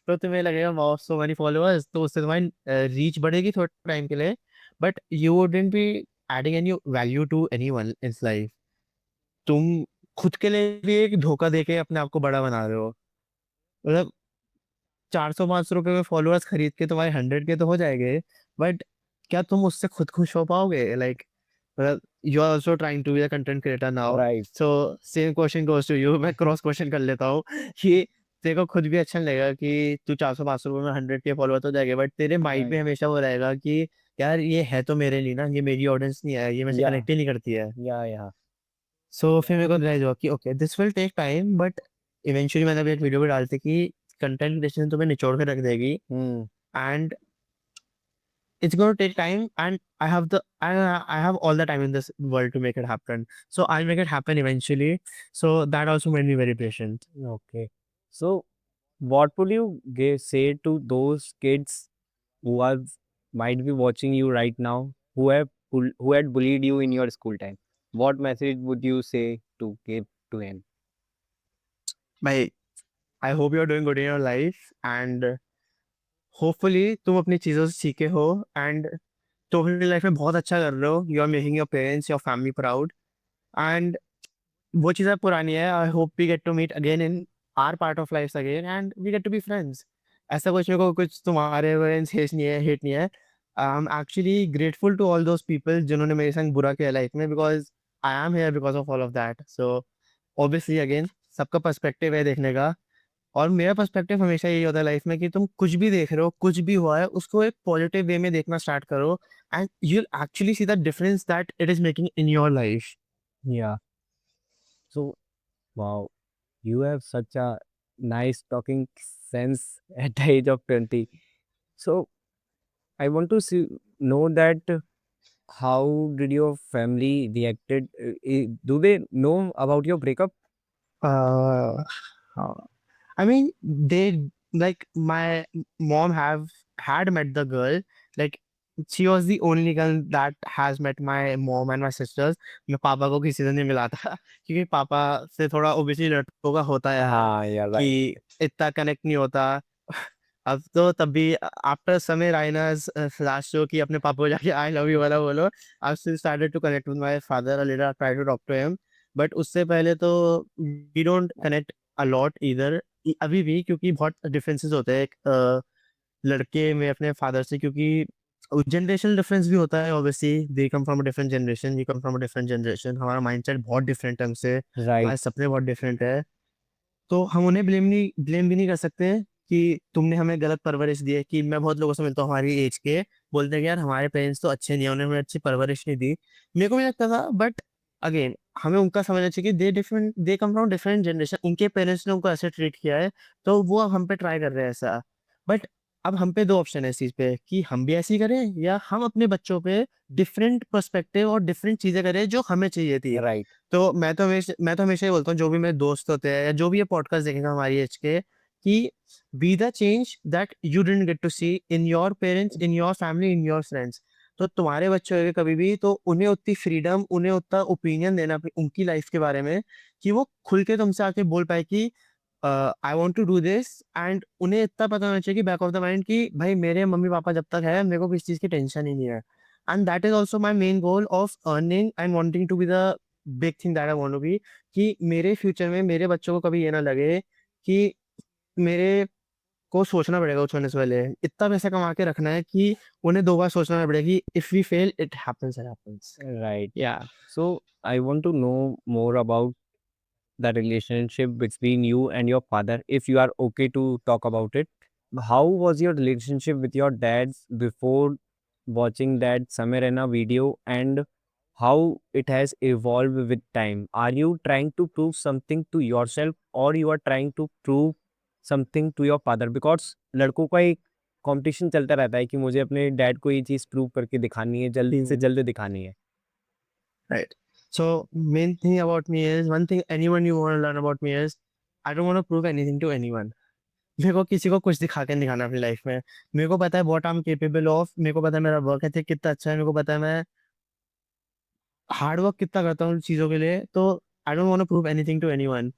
तो तुम्हें लगेगा वाओ सो मेनी फॉलोअर्स, तो उससे तुम्हारी रीच बढ़ेगी थोड़े टाइम के लिए, but you wouldn't be adding any value to anyone in life. तुम खुद के लिए भी एक धोखा देके अपने आप को बड़ा बना रहे हो। मतलब 400-500 रुपए में फॉलोअर्स खरीद के तुम्हारे 100 के तो हो जाएंगे, बट क्या तुम उससे खुद खुश हो पाओगे? लाइक मतलब you are also trying to be a content creator now, right so same question goes to you. मैं क्रॉस क्वेश्चन कर लेता हूँ कि तेरे को खुद भी अच्छा नहीं लगेगा कि तू 400-500 रुपए में 100 के फॉलोअर तो जाएंगे, बट तेरे माइंड में राइट हमेशा वो रहेगा कि यार ये है तो मेरे लिए ना, ये मेरी ऑडियंस नहीं है, ये मेरे से या कनेक्ट ही नहीं करती है। या सो फिर मेरे को रियलाइज हुआ कि okay this will take time, but eventually मैंने अभी एक वीडियो भी डाली थी कि कंटेंट क्रिएशन तुम्हें निचोड़ के रख देगी, हम्म and it's going to take time, and I have all the time in this world to make it happen, so I'll make it happen eventually. So that also made me very patient. okay so what would you say to those kids who are might be watching you right now who had bullied you in your school time? What message would you say to give to him? My I hope you're doing good in your life, and hopefully तुम अपनी चीज़ों से सीखे हो, and तुम अपनी life में बहुत अच्छा कर रहे हो, you are making your parents your family proud, and वो चीज़ें पुरानी है। I hope we get to meet again in our part of life again, and we get to be friends. ऐसा कुछ मेरे को कुछ तुम्हारे पेरेंट्स हेट नहीं है। I am actually grateful to all those people जिन्होंने मेरे संग बुरा किया लाइफ में, because I am here because of all of that. So obviously again सबका पर्सपेक्टिव है देखने का, और मेरा पर्सपेक्टिव हमेशा यही होता है लाइफ में कि तुम कुछ भी देख रहे हो, कुछ भी हुआ है, उसको एक पॉजिटिव वे में देखना स्टार्ट करो, and you will actually see the difference that it is making in your life. Yeah. So, wow, you have such a nice talking sense at the age of 20. So, I want to know that how did your family reacted? Do they know about your breakup? Uh, uh, I mean, they like my mom have had met the girl. Like she was the only girl that has met my mom and my sisters. मैं पापा को किसी से नहीं मिला था क्योंकि पापा से थोड़ा ओबियसली लड़कों का होता है यार Yeah, कि right. इतना कनेक्ट नहीं होता। अब तो तब भी आफ्टर समी राइनर्स लास्ट शो की अपने पापा को जाके आई लव यू वाला बोलो, I still started to connect with my father a little, try to talk to him, but उससे पहले तो we don't connect a lot either अभी भी, क्योंकि बहुत डिफरेंसेस होते हैं एक लड़के में अपने फादर से, क्योंकि जनरेशनल डिफरेंस भी होता है obviously, they come from a different generation, we come from a different generation, हमारा माइंडसेट बहुत डिफरेंट है हमसे, Right. हमारे सपने बहुत डिफरेंट है। तो हम उन्हें ब्लेम भी नहीं कर सकते कि तुमने हमें गलत परवरिश दी है। कि मैं बहुत लोगों से मिलता हूँ हमारी एज के, बोलते हैं कि यार हमारे पेरेंट्स तो अच्छे नहीं है, उन्होंने हमें अच्छी परवरिश नहीं दी। मेरे को भी लगता था, बट अगेन हमें उनका समझना चाहिए कि दे कम फ्रॉम डिफरेंट जनरेशन, उनके पेरेंट्स ने उनको ऐसे ट्रीट किया है, तो वो अब हम पे ट्राई कर रहे हैं ऐसा। बट अब हम पे दो ऑप्शन है इस चीज पे कि हम भी ऐसे ही करें, या हम अपने बच्चों पे डिफरेंट पर्सपेक्टिव और डिफरेंट चीजें करें जो हमें चाहिए थी। Right. तो मैं तो हमेशा ही बोलता हूँ, जो भी मेरे दोस्त होते हैं या जो भी ये पॉडकास्ट देखेगा हमारी एज के, कि be the change that you didn't get to see in your parents, in your family, in your friends. तो तुम्हारे बच्चे होंगे कभी भी, तो उन्हें उतनी फ्रीडम, उन्हें उतना ओपिनियन देना उनकी लाइफ के बारे में, कि वो खुल के तुमसे आके बोल पाए कि I want to do this, and उन्हें इतना पता होना चाहिए कि बैक ऑफ द माइंड कि भाई मेरे मम्मी पापा जब तक है मेरे को किसी चीज की टेंशन ही नहीं है। And that is also my main goal of earning and wanting to be the big thing that I want to be, कि मेरे फ्यूचर में मेरे बच्चों को कभी ये ना लगे कि मेरे को सोचना पड़ेगा कुछ होने से पहले, इतना पैसा कमा के रखना है कि उन्हें दो बार सोचना ना पड़ेगा कि if we fail it happens, it happens. Right. या So, I want to know more about the relationship between you and your father, if you are okay to talk about it. How was your relationship with your dad before watching that Samir Raina video, and how it has evolved with time. Are you trying to prove something to yourself or you are trying to prove something to your father? Because लड़कों का एक competition चलता रहता है कि मुझे अपने dad को ये चीज प्रूव करके दिखानी है, जल्दी से जल्दी दिखानी है. Right. So main thing about me is, one thing anyone you want to learn about me is, I don't want to prove anything to anyone. मेरे को किसी को कुछ दिखा के नहीं दिखाना अपनी लाइफ में. मेरे को पता है what I am capable of. मेरे को पता है मेरा वर्क एथिक कितना अच्छा है. मेरे को पता है मैं हार्ड वर्क कितना करता हूँ चीज़ों के लिए. तो I don't want to prove anything to anyone.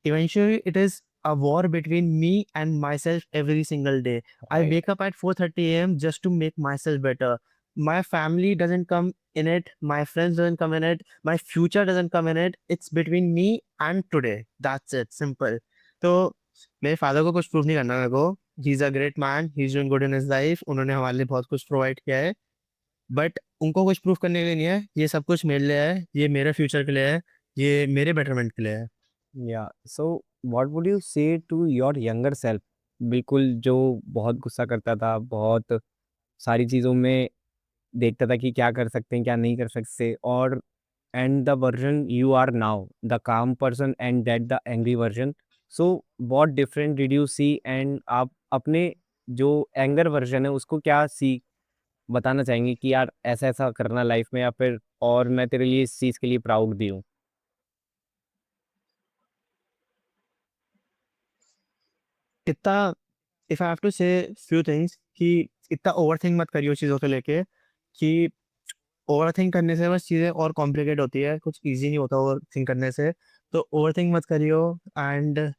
Eventually it is a war between me and myself every single day. I Right. wake up at 4:30 a.m. just to make myself better. My family doesn't come in it. My friends doesn't come in it. My future doesn't come in it. It's between me and today. That's it. Simple. तो मेरे father को कुछ prove नहीं करना मेरे को. He is a great man. He is doing good in his life. उन्होंने हमारे लिए बहुत कुछ प्रोवाइड किया है. बट उनको कुछ प्रूव करने के लिए नहीं है. ये सब कुछ मेरे लिए है. ये मेरे फ्यूचर के लिए है. ये मेरे बेटरमेंट के लिए है. या सो व्हाट वुड यू से टू योर यंगर सेल्फ, बिल्कुल जो बहुत गुस्सा करता था, बहुत सारी चीज़ों में देखता था कि क्या कर सकते हैं क्या नहीं कर सकते, और and the version you are now, the calm person and that the angry version. So what different did you see, and आप अपने जो एंगर वर्जन है उसको क्या सी बताना चाहेंगे कि यार ऐसा ऐसा करना लाइफ में, या फिर और मैं तेरे लिए इस चीज़ के लिए प्राउड भी हूँ. इतना, इफ आई हैव टू से फ्यू थिंग्स, कि इतना ओवरथिंक मत करियो चीज़ों को लेके. कि ओवरथिंक करने से बस चीज़ें और कॉम्प्लिकेट होती है. कुछ इजी नहीं होता ओवरथिंक करने से. तो ओवरथिंक मत करियो. एंड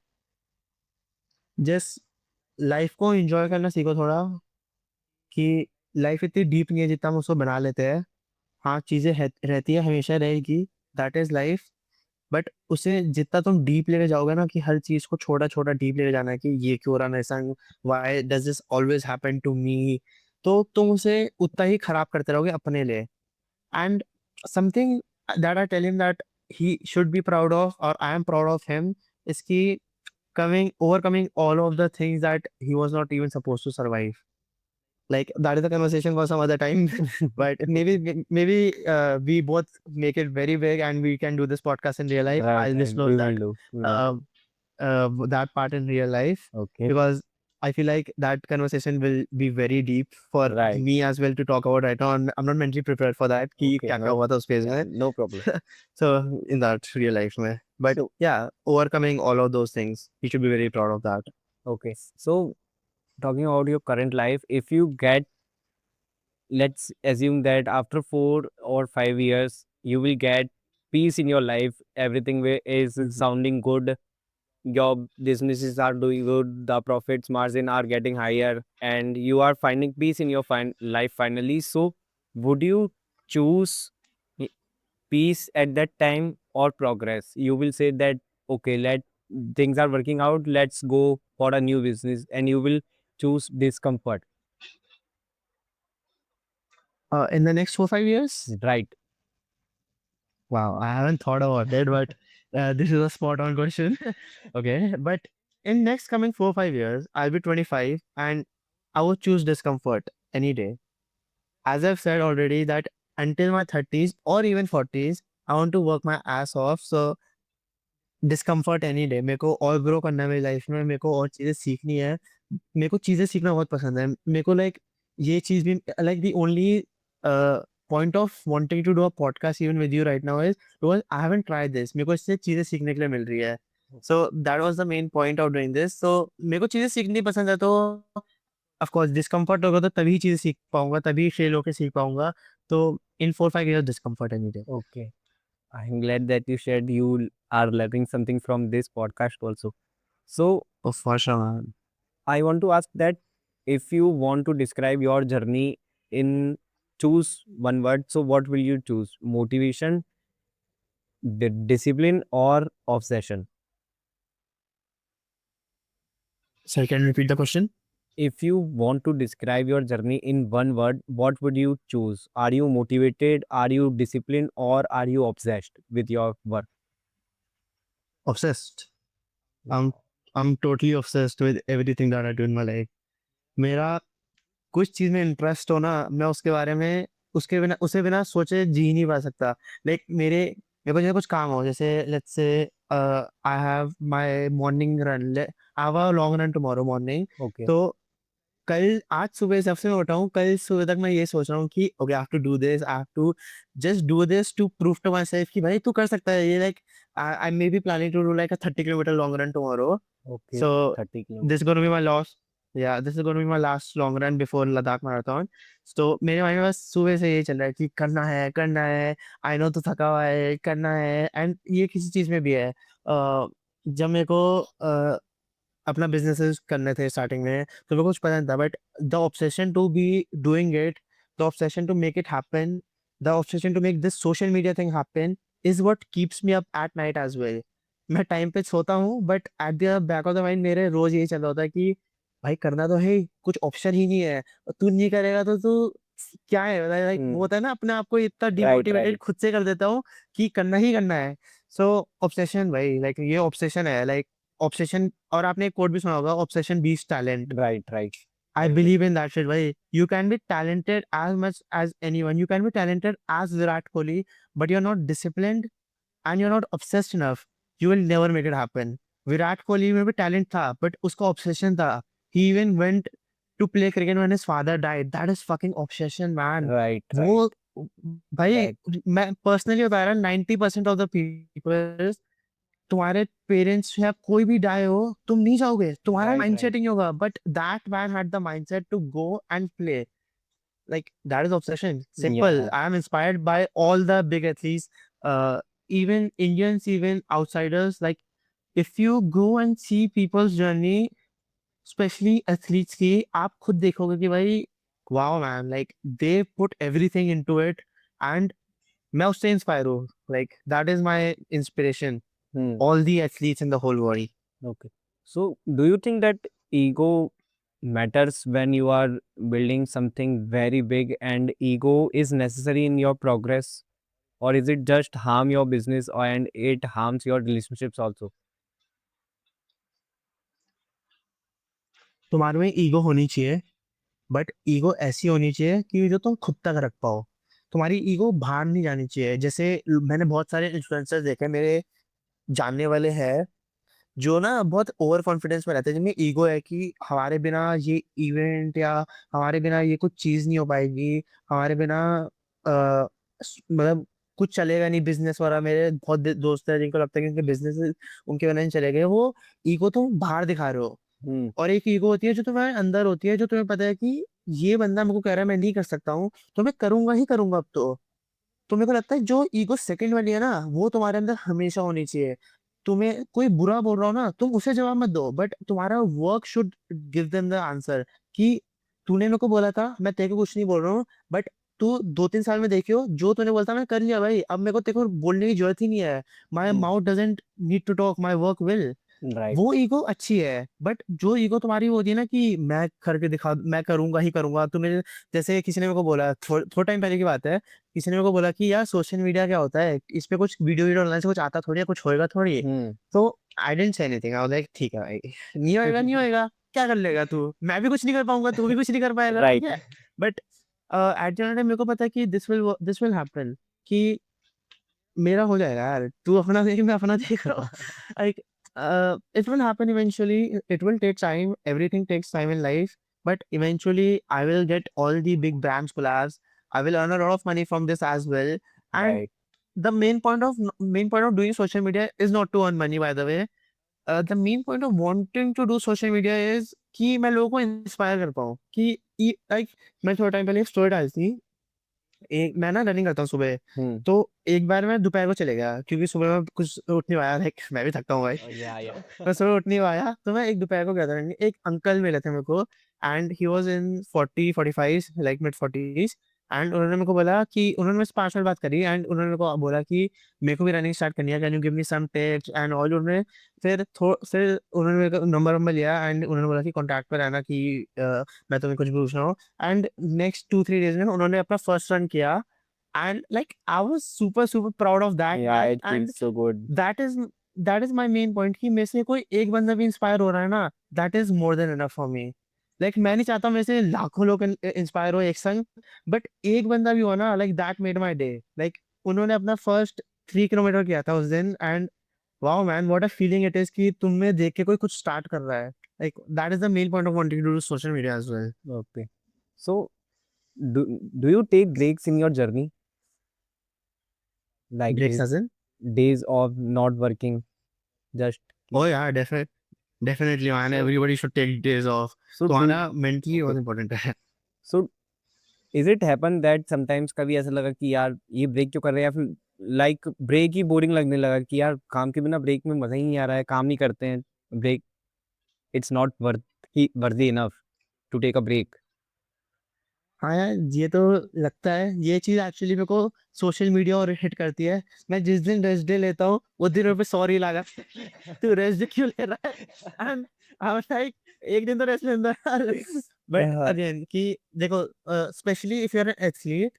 जस्ट लाइफ को एंजॉय करना सीखो थोड़ा. कि लाइफ इतनी डीप नहीं है जितना हम उसको बना लेते हैं. हाँ, चीज़ें रहती है, हमेशा रहेगी. That is life. बट उसे जितना तुम डीप लेके जाओगे ना, कि हर चीज को छोटा छोटा डीप लेके जाना है, कि ये क्यों हो रहा है मेरे संग, why does this always happen to me, तो तुम उसे उतना ही खराब करते रहोगे अपने लिए. And something that I tell him that he should be proud of, और I am proud of him, is की coming overcoming all of the things that he was not even supposed to survive. Like, that is a conversation for some other time. But we both make it very big and we can do this podcast in real life. Right, I'll right, disclose we that will do. Yeah. um, that part in real life, Okay. because I feel like that conversation will be very deep for Right. me as well to talk about right now. And I'm not mentally prepared for that. कि Okay, क्या क्या no, हुआ था उस phase में. no problem. So in that real life में. But So, yeah, overcoming all of those things, you should be very proud of that. okay. So, talking about your current life, if you get, let's assume that after 4 or 5 years, you will get peace in your life, everything is sounding good, your businesses are doing good, the profits margin are getting higher, and you are finding peace in your life finally. So, would you choose i- peace at that time or progress? You will say that, okay, let things are working out, let's go for a new business, and you will choose discomfort. In the next 4 5 years. Right. Wow, I haven't thought about it, but this is a spot on question. Okay, but in next coming 4 5 years, I'll be 25 and I would choose discomfort any day. As I've said already, that until my 30s or even 40s, I want to work my ass off. So discomfort any day. मेरे को और grow करना है मेरी life में. मेरे को और चीज़ें सीखनी है. मेरे को चीज़ें सीखना बहुत पसंद है. मेरे को लाइक ये चीज़ भी like the only point of wanting to do a podcast even with you right now is because I haven't tried this. मेरे को इससे चीज़ें सीखने के लिए मिल रही है. So that was the main point of doing this. So मेरे को चीज़ें सीखनी पसंद है. तो ऑफ कोर्स डिस्कम्फर्ट होगा तो तभी चीज़ें सीख पाऊँगा, तभी फेल होके सीख पाऊँगा. तो इन 4 5 years discomfort any day. Okay. I'm glad that you shared you are learning something from this podcast also. So, oh for sure man. I want to ask that if you want to describe your journey in choose one word, so what will you choose? Motivation, discipline, or obsession? Sir can you repeat the question? If you want to describe your journey in one word, what would you choose? Are you motivated? Are you disciplined? Or are you obsessed with your work? Obsessed. I'm totally obsessed with everything that I do in my life. मेरा कुछ चीज़ में interest हो ना, मैं उसके बारे में उसे बिना सोचे जी नहीं पा सकता। लाइक मेरे को जैसे कुछ काम हो, जैसे let's say I have my morning run, I have a long run tomorrow morning. Okay. तो कल आज सुबह जब से मैं उठा हूँ, कल सुबह तक मैं ये सोच रहा हूँ कि okay, I have to do this, I have to just do this to prove to myself कि भाई तू कर सकता है ये। Like I may be planning to do like a 30 kilometre long run tomorrow. Okay, So 30 this is kilometre. going to be my last, yeah, this is going to be my last long run before Ladakh marathon. तो मेरे mind में बस सुबह से यही चल रहा है कि करना है, करना है। आई नो तो थका हुआ है, करना है। एंड ये किसी चीज में भी है। जब मेरे को अपना बिजनेस करने थे स्टार्टिंग में, तो मेरे को कुछ पता नहीं था, but the obsession to be doing it, the obsession to make it happen, the obsession to make this social media thing happen is what keeps me up at night as well. मैं time पे सोता हूँ, but at the back of the mind मेरे रोज यही चल रहा होता है कि भाई करना तो है ही, कुछ ऑप्शन ही नहीं है। और तू नहीं करेगा तो तू क्या है, लाइक वो होता है ना, अपने आप को इतना राइट, डिमोटिवेटेड राइट। खुद से कर देता हूँ कि करना ही करना है। सो ऑब्सेशन भाई, लाइक ये ऑब्सेशन है, लाइक ऑब्सेशन। और आपने एक कोट भी सुना होगा, obsession beats talent. Right, right. I believe in that shit, भाई। You can be talented as much as anyone. You can be talented as Virat Kohli, but you're not disciplined and you're not obsessed enough. You will never make it happen. Virat Kohli में भी talent था, but उसका obsession था। He even went to play cricket when his father died. That is fucking obsession, man. Right, right. वो भाई, That, मैं personally बता रहा हूँ, 90% ऑफ द पीपल, तुम्हारे पेरेंट्स या कोई भी डाय हो, तुम नहीं जाओगे, तुम्हारा राइट, राइट। माइंडसेट ही नहीं होगा, but that man had the mindset to go and play. Like that is obsession, simple. Yeah. I am inspired by all the big athletes, even Indians, even outsiders. Like if you go and see people's journey, specially athletes की, आप खुद देखोगे कि भाई wow man, like they put everything into it. And मैं उससे inspire हूँ। Like that is my inspiration, Hmm. all the athletes in the whole world. Okay. So, do you think that ego matters when you are building something very big and ego is necessary in your progress? Or is it just harm your business and it harms your relationships also? तुम्हारे में ego होनी चाहिए, but ego ऐसी होनी चाहिए कि जो तुम खुद तक रख पाओ। तुम्हारी ईगो बाहर नहीं जानी चाहिए। जैसे मैंने बहुत सारे इन्फ्लुएंसर्स देखे, मेरे जानने वाले हैं, जो ना बहुत ओवर कॉन्फिडेंस में रहते हैं, जिनमें ईगो है कि हमारे बिना ये इवेंट, या हमारे बिना ये कुछ चीज नहीं हो पाएगी, हमारे बिना मतलब कुछ चलेगा नहीं बिजनेस वगैरह। मेरे बहुत दोस्त हैं जिनको लगता है कि उनके बिजनेस उनके बिना नहीं चलेंगे। वो ईगो तुम बाहर दिखा रहे हो। Hmm. और एक ईगो होती है जो तुम्हारे अंदर होती है, जो तुम्हें पता है कि ये बंदा मेरे को कह रहा है, मैं नहीं कर सकता हूँ, तो मैं करूंगा ही करूंगा अब तो मेरे को लगता है जो ईगो सेकंड वाली है ना, वो तुम्हारे अंदर हमेशा होनी चाहिए। तुम्हें कोई बुरा बोल रहा हो ना, तुम उसे जवाब मत दो, बट तुम्हारा work should give them the answer कि तूने मेरे को बोला था, मैं तेरे को कुछ नहीं बोल रहा हूँ, बट तू 2-3 साल में देखियो, जो तूने बोला था मैं कर लिया भाई, अब मेरे को तेरे को बोलने की जरूरत ही नहीं है। My Hmm. Mouth doesn't need to talk, my work will. Right. वो ईगो अच्छी है, बट जो ईगो तुम्हारी वो होती है ना कि मैं करके दिखा, मैं करूंगा ही करूंगा। तुम्हें जैसे किसी ने मेरे को बोला, थोड़ा टाइम पहले की बात है, किसी ने मेरे को बोला कि यार सोशल मीडिया क्या होता है, इस पे कुछ वीडियो वीडियो डालने से कुछ आता थोड़ी है, कुछ होएगा थोड़ी। Hmm. तो I didn't say anything, I was like ठीक है भाई, नहीं होएगा नहीं होएगा, क्या कर लेगा तू, मैं भी कुछ नहीं कर पाऊंगा, तू भी कुछ नहीं कर पाएगा, ठीक Right. है। बट एट द टाइम मेरे को पता है कि दिस विल हैपन, कि मेरा हो जाएगा यार, तू अपना देख, मैं अपना देख रहा हूँ। Like it will happen eventually. It will take time. Everything takes time in life, but eventually I will get all the big brands collabs. I will earn a lot of money from this as well. And Right. the main point of doing social media is not to earn money, by the way. The main point of wanting to do social media is कि मैं लोगों को inspire कर पाऊँ कि like मैं थोड़ा time पहले एक स्टोरी डाली थी। एक मैं ना रनिंग करता हूँ सुबह। Hmm. तो एक बार मैं दोपहर को चले गया, क्योंकि सुबह में कुछ उठ नहीं पाया, लाइक मैं भी थकता हूँ भाई। Yeah, yeah. मैं सुबह उठ नहीं पाया, तो मैं एक दोपहर को गया था रनिंग। एक अंकल मिले थे मेरे को, and he was in 40-45, like mid 40s। And उन्होंने मेरे को बोला कि उन्होंने मुझसे 5 मिनट बात करी, एंड उन्होंने मेरे को बोला कि मेरे को भी रनिंग स्टार्ट करनी है, can you give me some tips and all. उन्होंने फिर उन्होंने मेरे को नंबर वंबर लिया, एंड उन्होंने बोला कि कॉन्टैक्ट पर रहना कि मैं तुम्हें कुछ भी पूछना हो। एंड नेक्स्ट 2-3 डेज में उन्होंने अपना फर्स्ट रन किया, and like I was super super proud of that Yeah, man, it and feels so good. that is my main point कि मेरे से कोई एक बंदा भी इंस्पायर हो रहा है ना, that is more than enough for me. Like मैं नहीं चाहता मेरे से लाखों लोग इंस्पायर हो एक संग, बट एक बंदा भी हो ना, like that made my day. Like उन्होंने अपना फर्स्ट 3 किलोमीटर किया था उस दिन, and wow man, what a feeling it is कि तुम्हें देख के कोई कुछ स्टार्ट कर रहा है। Like that is the main point of wanting to do social media as well. Okay. So, do you take breaks in your journey, like breaks as in? days of not working, just Oh yeah, definitely man, so everybody should take days off. so तो do आना mentally बहुत okay. Important है। So is it happen that sometimes कभी ऐसा लगा कि यार ये ब्रेक क्यों कर रहे हैं, या फिर लाइक ब्रेक ही बोरिंग लगने लगा कि यार काम के बिना ब्रेक में मजा ही नहीं आ रहा है, काम नहीं करते हैं break, it's not worthy enough to take a break. हाँ यार, ये तो लगता है, ये चीज एक्चुअली मेरे को सोशल मीडिया और हिट करती है। मैं जिस दिन रेस्ट डे लेता हूँ वो दिन मेरे पे सॉरी लगा, तू रेस्ट डे क्यों ले रहा है, एंड आई वाज लाइक एक दिन तो रेस्ट लेना यार। बट हाँ, अगेन कि देखो, specially if you are an athlete,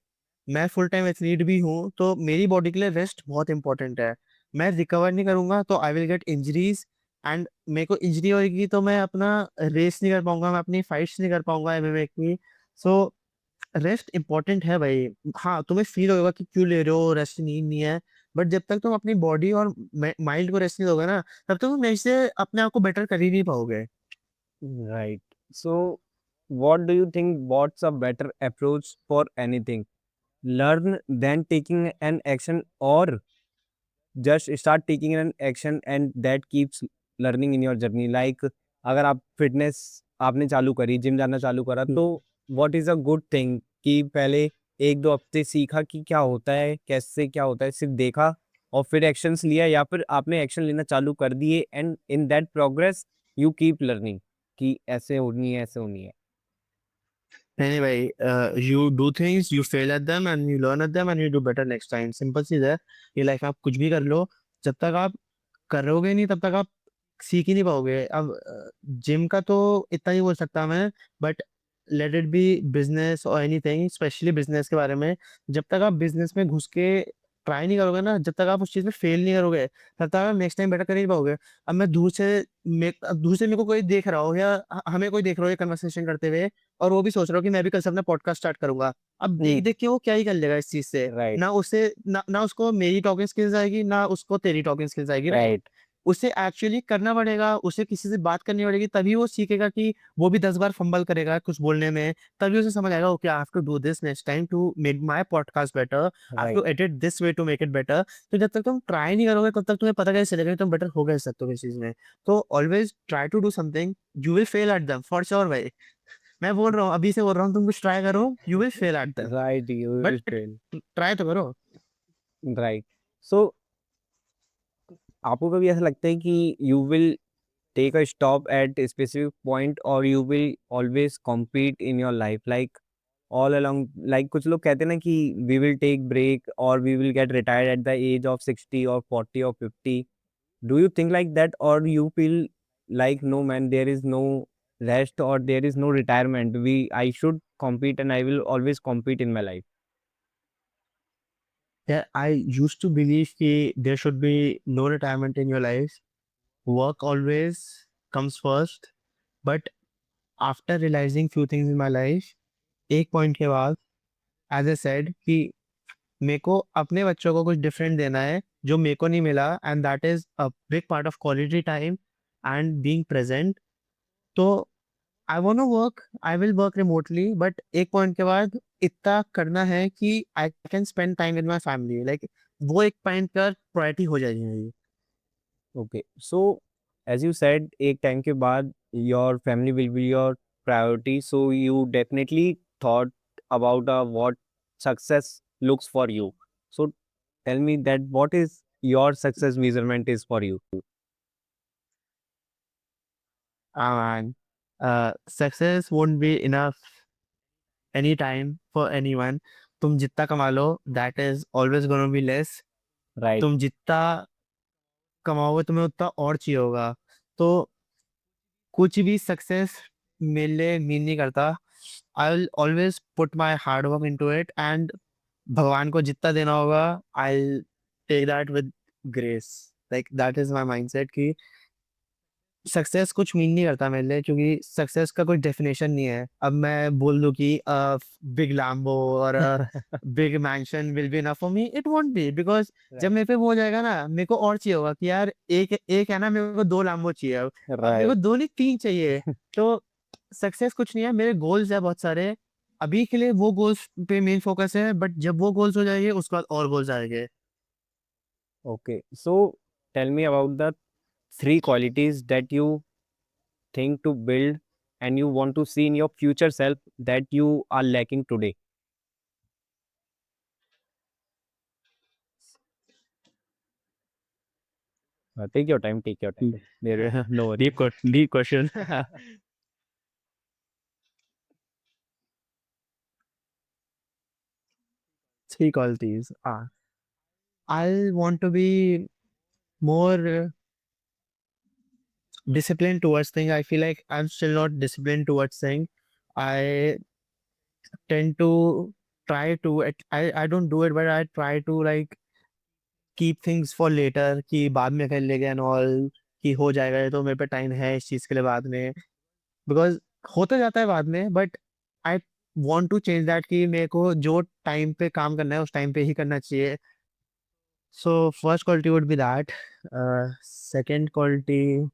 मैं फुल टाइम एथलीट भी हूँ, तो मेरी बॉडी के लिए रेस्ट बहुत इंपॉर्टेंट है। मैं रिकवर नहीं करूंगा तो I will get injuries, and मेरे को इंजरी होगी तो मैं अपना रेस नहीं कर पाऊंगा, मैं अपनी फाइट्स नहीं कर पाऊंगा एमएमए की। सो रेस्ट इंपॉर्टेंट है भाई। हाँ, तुम्हें फील होगा कि क्यों ले रहे हो रेस्ट, नींद नहीं है, बट जब तक तुम अपनी बॉडी और माइंड को रेस्ट नहीं दोगे ना, तब तक तुम ऐसे अपने आप को बेटर कर ही नहीं पाओगे। right. So what do you think, what's a better approach for anything, learn then taking an action, or just start taking an action and that keeps learning in your journey, like अगर आप fitness आपने चालू करी, gym जाना चालू करा, तो what is a good thing कि पहले 1-2 हफ्ते सीखा कि क्या होता है, कैसे क्या होता है, सिर्फ देखा और फिर एक्शंस लिया, या फिर आपने एक्शन लेना चालू कर दिए and in that progress you keep learning कि ऐसे होनी है, ऐसे होनी है। नहीं भाई, you do things, you fail at them and you learn at them and you do better next time. Simple चीज है। ये लाइफ में आप कुछ भी कर लो, जब तक आप करोगे नहीं तब तक आप सीख ही नहीं पाओगे। अब जिम का तो इतना ही बोल सकता मैं, but let it be business और एनीथिंग, स्पेशली बिजनेस के बारे में, जब तक आप बिजनेस में घुस के ट्राई नहीं करोगे ना, जब तक आप उस चीज में फेल नहीं करोगे, तब तक आप नेक्स्ट टाइम बेटर कर ही नहीं पाओगे। अब मैं दूर से मेरे को कोई देख रहा हो, या हमें कोई देख रहा हो ये कन्वर्सेशन करते हुए, और वो भी सोच रहा हो कि मैं भी कल से अपना पॉडकास्ट स्टार्ट करूंगा। अब देख देख के वो क्या ही कर लेगा इस चीज से। राइट, ना उसे ना उसको मेरी टॉकिंग स्किल्स आएगी, ना उसको तेरी टॉकिंग स्किल्स आएगी, राइट? राइट, उसे एक्चुअली करना पड़ेगा, उसे किसी से बात करनी पड़ेगी, तभी वो सीखेगा कि वो भी 10 बार फंबल करेगा कुछ बोलने में, तभी उसे समझ आएगा okay I have to do this next time to make my podcast better, I have right, to edit this way to make it better. तो जब तक तुम ट्राई नहीं करोगे तब तक तुम्हें पता कैसे चलेगा कि तुम बेटर हो कैसे सकते हो किस चीज में। तो always try to do something, you will fail at them for sure भाई। मैं बोल रहा हूँ, अभी से बोल रहा हूँ, तुम कुछ ट्राई करो, you will fail at them, right, you will but fail, try तो करो। राइट। सो आपको कभी ऐसा लगता है कि you will take a stop at a specific point, or you will always compete in your life, like all along, like कुछ लोग कहते हैं ना कि we will take break or we will get retired at the age of 60 or 40 or 50, do you think like that, or you feel like no man, there is no rest or there is no retirement, I should compete and I will always compete in my life? Yeah, I used to believe कि there should be no retirement in your life. Work always comes first. But after realizing few things in my life, एक point के बाद, as a said कि मेरे को अपने बच्चों को कुछ डिफरेंट देना है जो मेरे को नहीं मिला, and that is a big part of quality time and being present. तो I want to work, I will work remotely, but एक पॉइंट के बाद इतना करना है कि I can spend time with my family, like वो एक पॉइंट पर प्रायोरिटी हो जाएगी मेरी। Okay, so as you said, एक टाइम के बाद your family will be your priority. So you definitely thought about what success looks for you. So tell me that what is your success measurement is for you. And success won't be enough any time for anyone. तुम जितना कमा लो, that is always gonna be less. Right. तुम जितना कमाओगे तुम्हें उतना और चाहिए होगा। तो कुछ भी सक्सेस मेरे लिए मीन नहीं करता। I will always put my hard work into it, and भगवान को जितना देना होगा, I take that with grace. Like that is my mindset कि सक्सेस कुछ मीन नहीं करता मेरे लिए, क्योंकि सक्सेस का कोई डेफिनेशन नहीं है। अब मैं बोल दूं कि बिग लैम्बो और big mention will be enough for me, it won't be, because जब राइट मेरे पे वो हो जाएगा ना, मेरे को और चाहिए होगा कि यार एक एक है ना, मेरे को दो लैम्बो चाहिए, अब मेरे को राइट दो नहीं तीन चाहिए। तो सक्सेस कुछ नहीं है, मेरे गोल्स है बहुत सारे। अभी के लिए वो गोल्स पे मेन फोकस है, बट जब वो गोल्स हो जाएंगे उसके बाद और गोल्स आएंगे। Okay so tell me about the three qualities that you think to build and you want to see in your future self that you are lacking today. Take your time, take your time. There, no worries. Deep question. Three qualities. I want to be more disciplined towards things. I feel like I'm still not disciplined towards things. I tend to try to I don't do it, but I try to like keep things for later, कि बाद में कर लेंगे and all, कि हो जाएगा, ये तो मेरे पे टाइम है इस चीज के लिए बाद में, बिकॉज होता जाता है बाद में, but I want to change that, कि मेरे को जो टाइम पे काम करना है उस टाइम पे ही करना चाहिए। So first quality would be that. Second quality,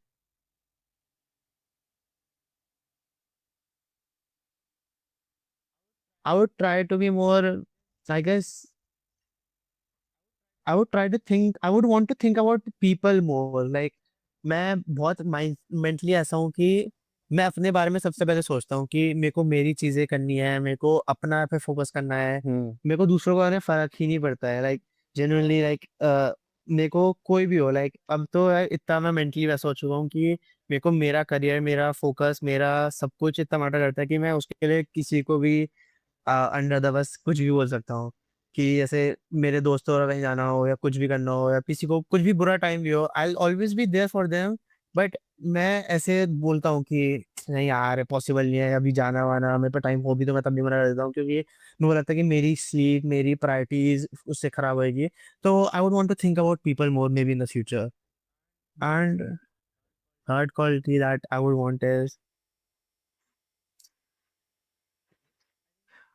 I would try to be more, I guess, I would try to think, I would want to think about people more. Like, मैं बहुत mentally ऐसा हूँ कि मैं अपने बारे में सबसे पहले सोचता हूँ कि मेरे को मेरी चीजें करनी है, मेरे को अपना पे फोकस करना है, Hmm. मेरे को दूसरों के बारे में फर्क ही नहीं पड़ता है। लाइक जेन्युइनली, लाइक मेरे को कोई भी हो, लाइक अब तो यार इतना मैं मेंटली वैसा हो चुका हूँ कि मेरे को मेरा करियर, मेरा फोकस, मेरा सब कुछ इतना मैटर करता है कि मैं उसके लिए किसी को भी अंडर द बस कुछ भी बोल सकता हूँ। कि जैसे मेरे दोस्तों और कहीं जाना हो या कुछ भी करना हो या किसी को कुछ भी बुरा टाइम भी हो, I always be there for them. But मैं ऐसे बोलता हूँ कि नहीं यार पॉसिबल नहीं है अभी जाना वाना, मेरे पे टाइम हो भी तो मैं तब भी मना कर देता हूँ, क्योंकि मेरे को लगता है कि मेरी स्लीप, मेरी प्रायोरिटीज उससे खराब होएगी। तो I would want to think about people more maybe in the future. And third quality that I would want is,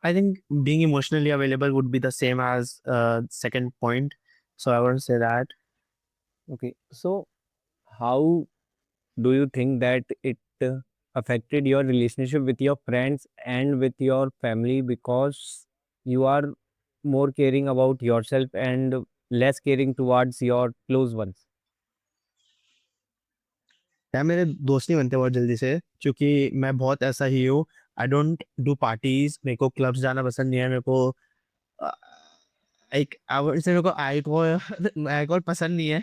I think being emotionally available would be the same as second point. So I want to say that. Okay, so how do you think that it affected your relationship with your friends and with your family because you are more caring about yourself and less caring towards your close ones? यार मेरे दोस्त नहीं बनते बहुत जल्दी से, क्योंकि मैं बहुत ऐसा ही हूँ। आई डोंट डू पार्टीज, मेरे को क्लब्स जाना पसंद नहीं है, मेरे को अ, एक से मेरे को अल्कोहल अल्कोहल पसंद नहीं है।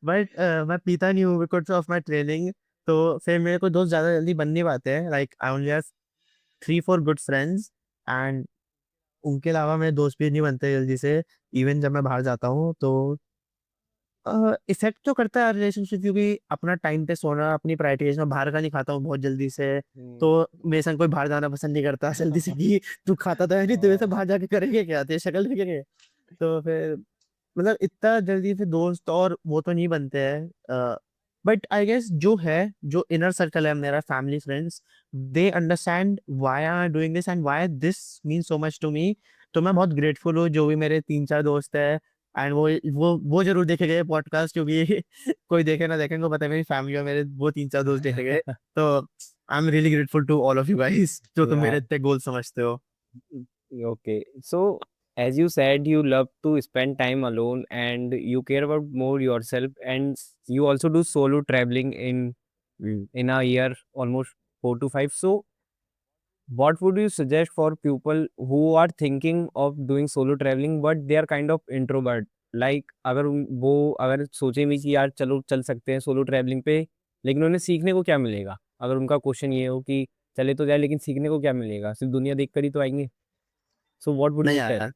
बट मैं पीता नहीं हूँ बिकॉज ऑफ माई ट्रेनिंग। तो फिर मेरे को दोस्त ज्यादा जल्दी बन नहीं पाते हैं। Like I only have 3-4 good friends, and उनके अलावा मेरे दोस्त भी नहीं बनते जल्दी से। इवन जब मैं बाहर जाता हूँ तो इफेक्ट तो करता है रिलेशनशिप, क्योंकि अपना टाइम पे सोना अपनी प्रायोरिटीज में, बाहर का नहीं खाता हूँ बहुत जल्दी से। तो Hmm. मेरे संग कोई बाहर जाना पसंद नहीं करता जल्दी से, कि तू खाता तो है नहीं, तेरे से बाहर जाके करेंगे क्या, तेरी शक्ल देखेंगे। तो फिर मतलब इतना जल्दी से दोस्त और वो तो नहीं बनते हैं। बट आई गेस जो है, जो इनर सर्कल है मेरा, family friends, they understand why I am doing this and why this mean so much to me. तो मैं बहुत ग्रेटफुल हूँ जो भी मेरे 3-4 दोस्त है। एंड वो जरूर देखेंगे पॉडकास्ट, क्योंकि कोई देखे ना देखे उनको पता है मेरी फैमिली और मेरे वो 3-4 दोस्त देखेंगे। तो I am really grateful to all of you guys, जो तुम मेरे Yeah. इतने गोल समझते हो। Okay. So, as you said, you love to spend time alone and you care about more yourself, and you also do solo traveling in a year, almost 4 to 5. So, what would you suggest for people who are thinking of doing solo traveling but they are kind of introvert? Like अगर वो अगर सोचे भी कि यार चलो चल सकते हैं सोलो ट्रैवलिंग पे, लेकिन उन्हें सीखने को क्या मिलेगा? अगर उनका क्वेश्चन ये हो कि चले तो जाए लेकिन सीखने को क्या मिलेगा? सिर्फ दुनिया देख कर ही तो आएंगे। So what would नहीं you tell? यार,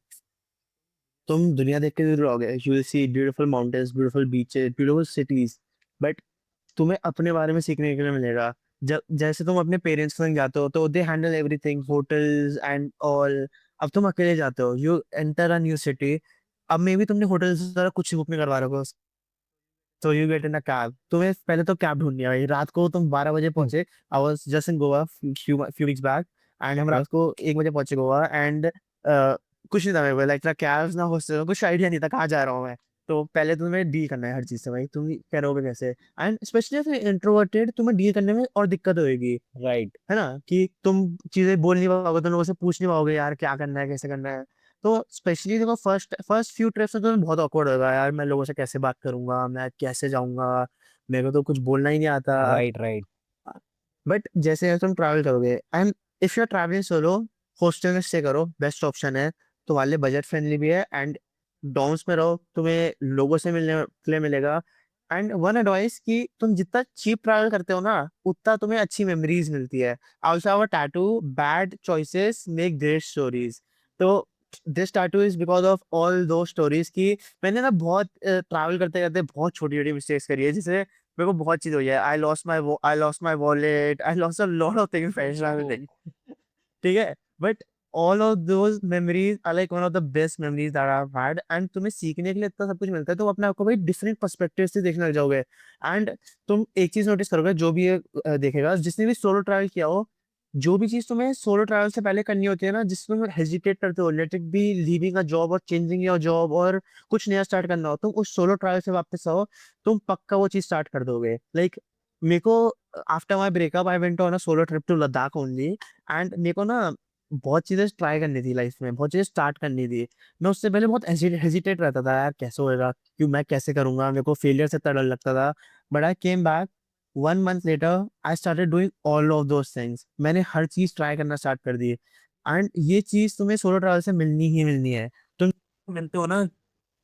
तुम दुनिया देख के जरूर आओगे, you will C beautiful mountains, beautiful beaches, beautiful cities, but तुम्हें अपने बारे में सीखने के लिए मिलेगा। जब जैसे तुम अपने पेरेंट्स के संग जाते हो तो they handle everything, hotels and all. अब तुम अकेले जाते हो, you enter a new city. अब मे बी तुमने होटल्स वगैरह कुछ बुक नहीं करवा रखा, So you get in a cab. तुम्हें पहले तो कैब ढूंढनी है भाई, रात को तुम 12 बजे पहुंचे. I was just in Goa few weeks back, and हम रात को 1 बजे पहुंचे गोवा, and कुछ नहीं था मेरे को, लाइक ना कैब्स ना हॉस्टल, कुछ आइडिया नहीं था कहाँ जा रहा हूँ मैं. तो पहले तुम्हें डील करना है हर चीज से भाई, तुम करोगे कैसे. एंड स्पेशली इंट्रोवर्टेड, तुम्हें डील करने में और दिक्कत होगी, राइट. है ना, कि तुम चीजें बोल नहीं पाओगे, तुम लोगों से पूछ नहीं पाओगे यार क्या करना है कैसे करना है. तो स्पेशली देखो फर्स्ट फर्स्ट फ्यू ट्रिप्स में तो बहुत ऑकवर्ड होगा यार, मैं लोगों से कैसे बात करूंगा, मैं कैसे जाऊंगा, मेरे को तो कुछ बोलना ही नहीं आता. राइट. राइट. बट जैसे अगर तुम ट्रैवल करोगे, and if you are travelling solo, hostel में स्टे करो, बेस्ट ऑप्शन है. तुम्हारे लिए बजट फ्रेंडली भी है, एंड डॉर्म्स में रहो, तुम्हें लोगों से मिलने के लिए मिलेगा. एंड वन एडवाइस कि तुम जितना चीप ट्रैवल करते हो ना, उतना तुम्हें अच्छी मेमोरीज मिलती है. Also have a tattoo, bad choices make great stories. तो this tattoo is because of all दो स्टोरीज की. मैंने ना बहुत ट्रैवल करते करते बहुत छोटी छोटी मिस्टेक्स करी है, जैसे मेरे को बहुत चीज हुई है. I lost my wallet, I lost a lot of things friends. ठीक है, but all of those memories are like one of the best memories that I have had. And तुम्हें सीखने के लिए इतना सब कुछ मिलता है, तुम अपने आप को भाई डिफरेंट पर्सपेक्टिव से देखने लग जाओगे. एंड तुम एक चीज नोटिस करोगे, जो भी ये देखेगा, जिसने भी सोलो ट्रैवल किया हो, जो भी चीज तुम्हें सोलो ट्रैवल से पहले करनी होती है ना, जिसमें तुम हेजिटेट करते हो, let it be leaving a job और चेंजिंग योर जॉब, और कुछ नया स्टार्ट करना हो, तुम उस सोलो ट्रैवल से वापस आओ, तुम पक्का वो चीज स्टार्ट कर दोगे. लाइक मेरे को after my breakup I went on a solo trip to Ladakh only. And मेरे को ना बहुत चीजें ट्राई करनी थी लाइफ में, बहुत चीजें स्टार्ट करनी थी. मैं उससे पहले बहुत हेजिटेट रहता था यार, कैसे होएगा, क्यों, मैं कैसे करूंगा, मेरे को फेलियर से इतना डर लगता था. But I came back 1 month later, I started doing all of those things. मैंने हर चीज ट्राई करना स्टार्ट कर दी. एंड ये चीज तुम्हें सोलो ट्रैवल से मिलनी ही मिलनी है. तुम मिलते हो ना,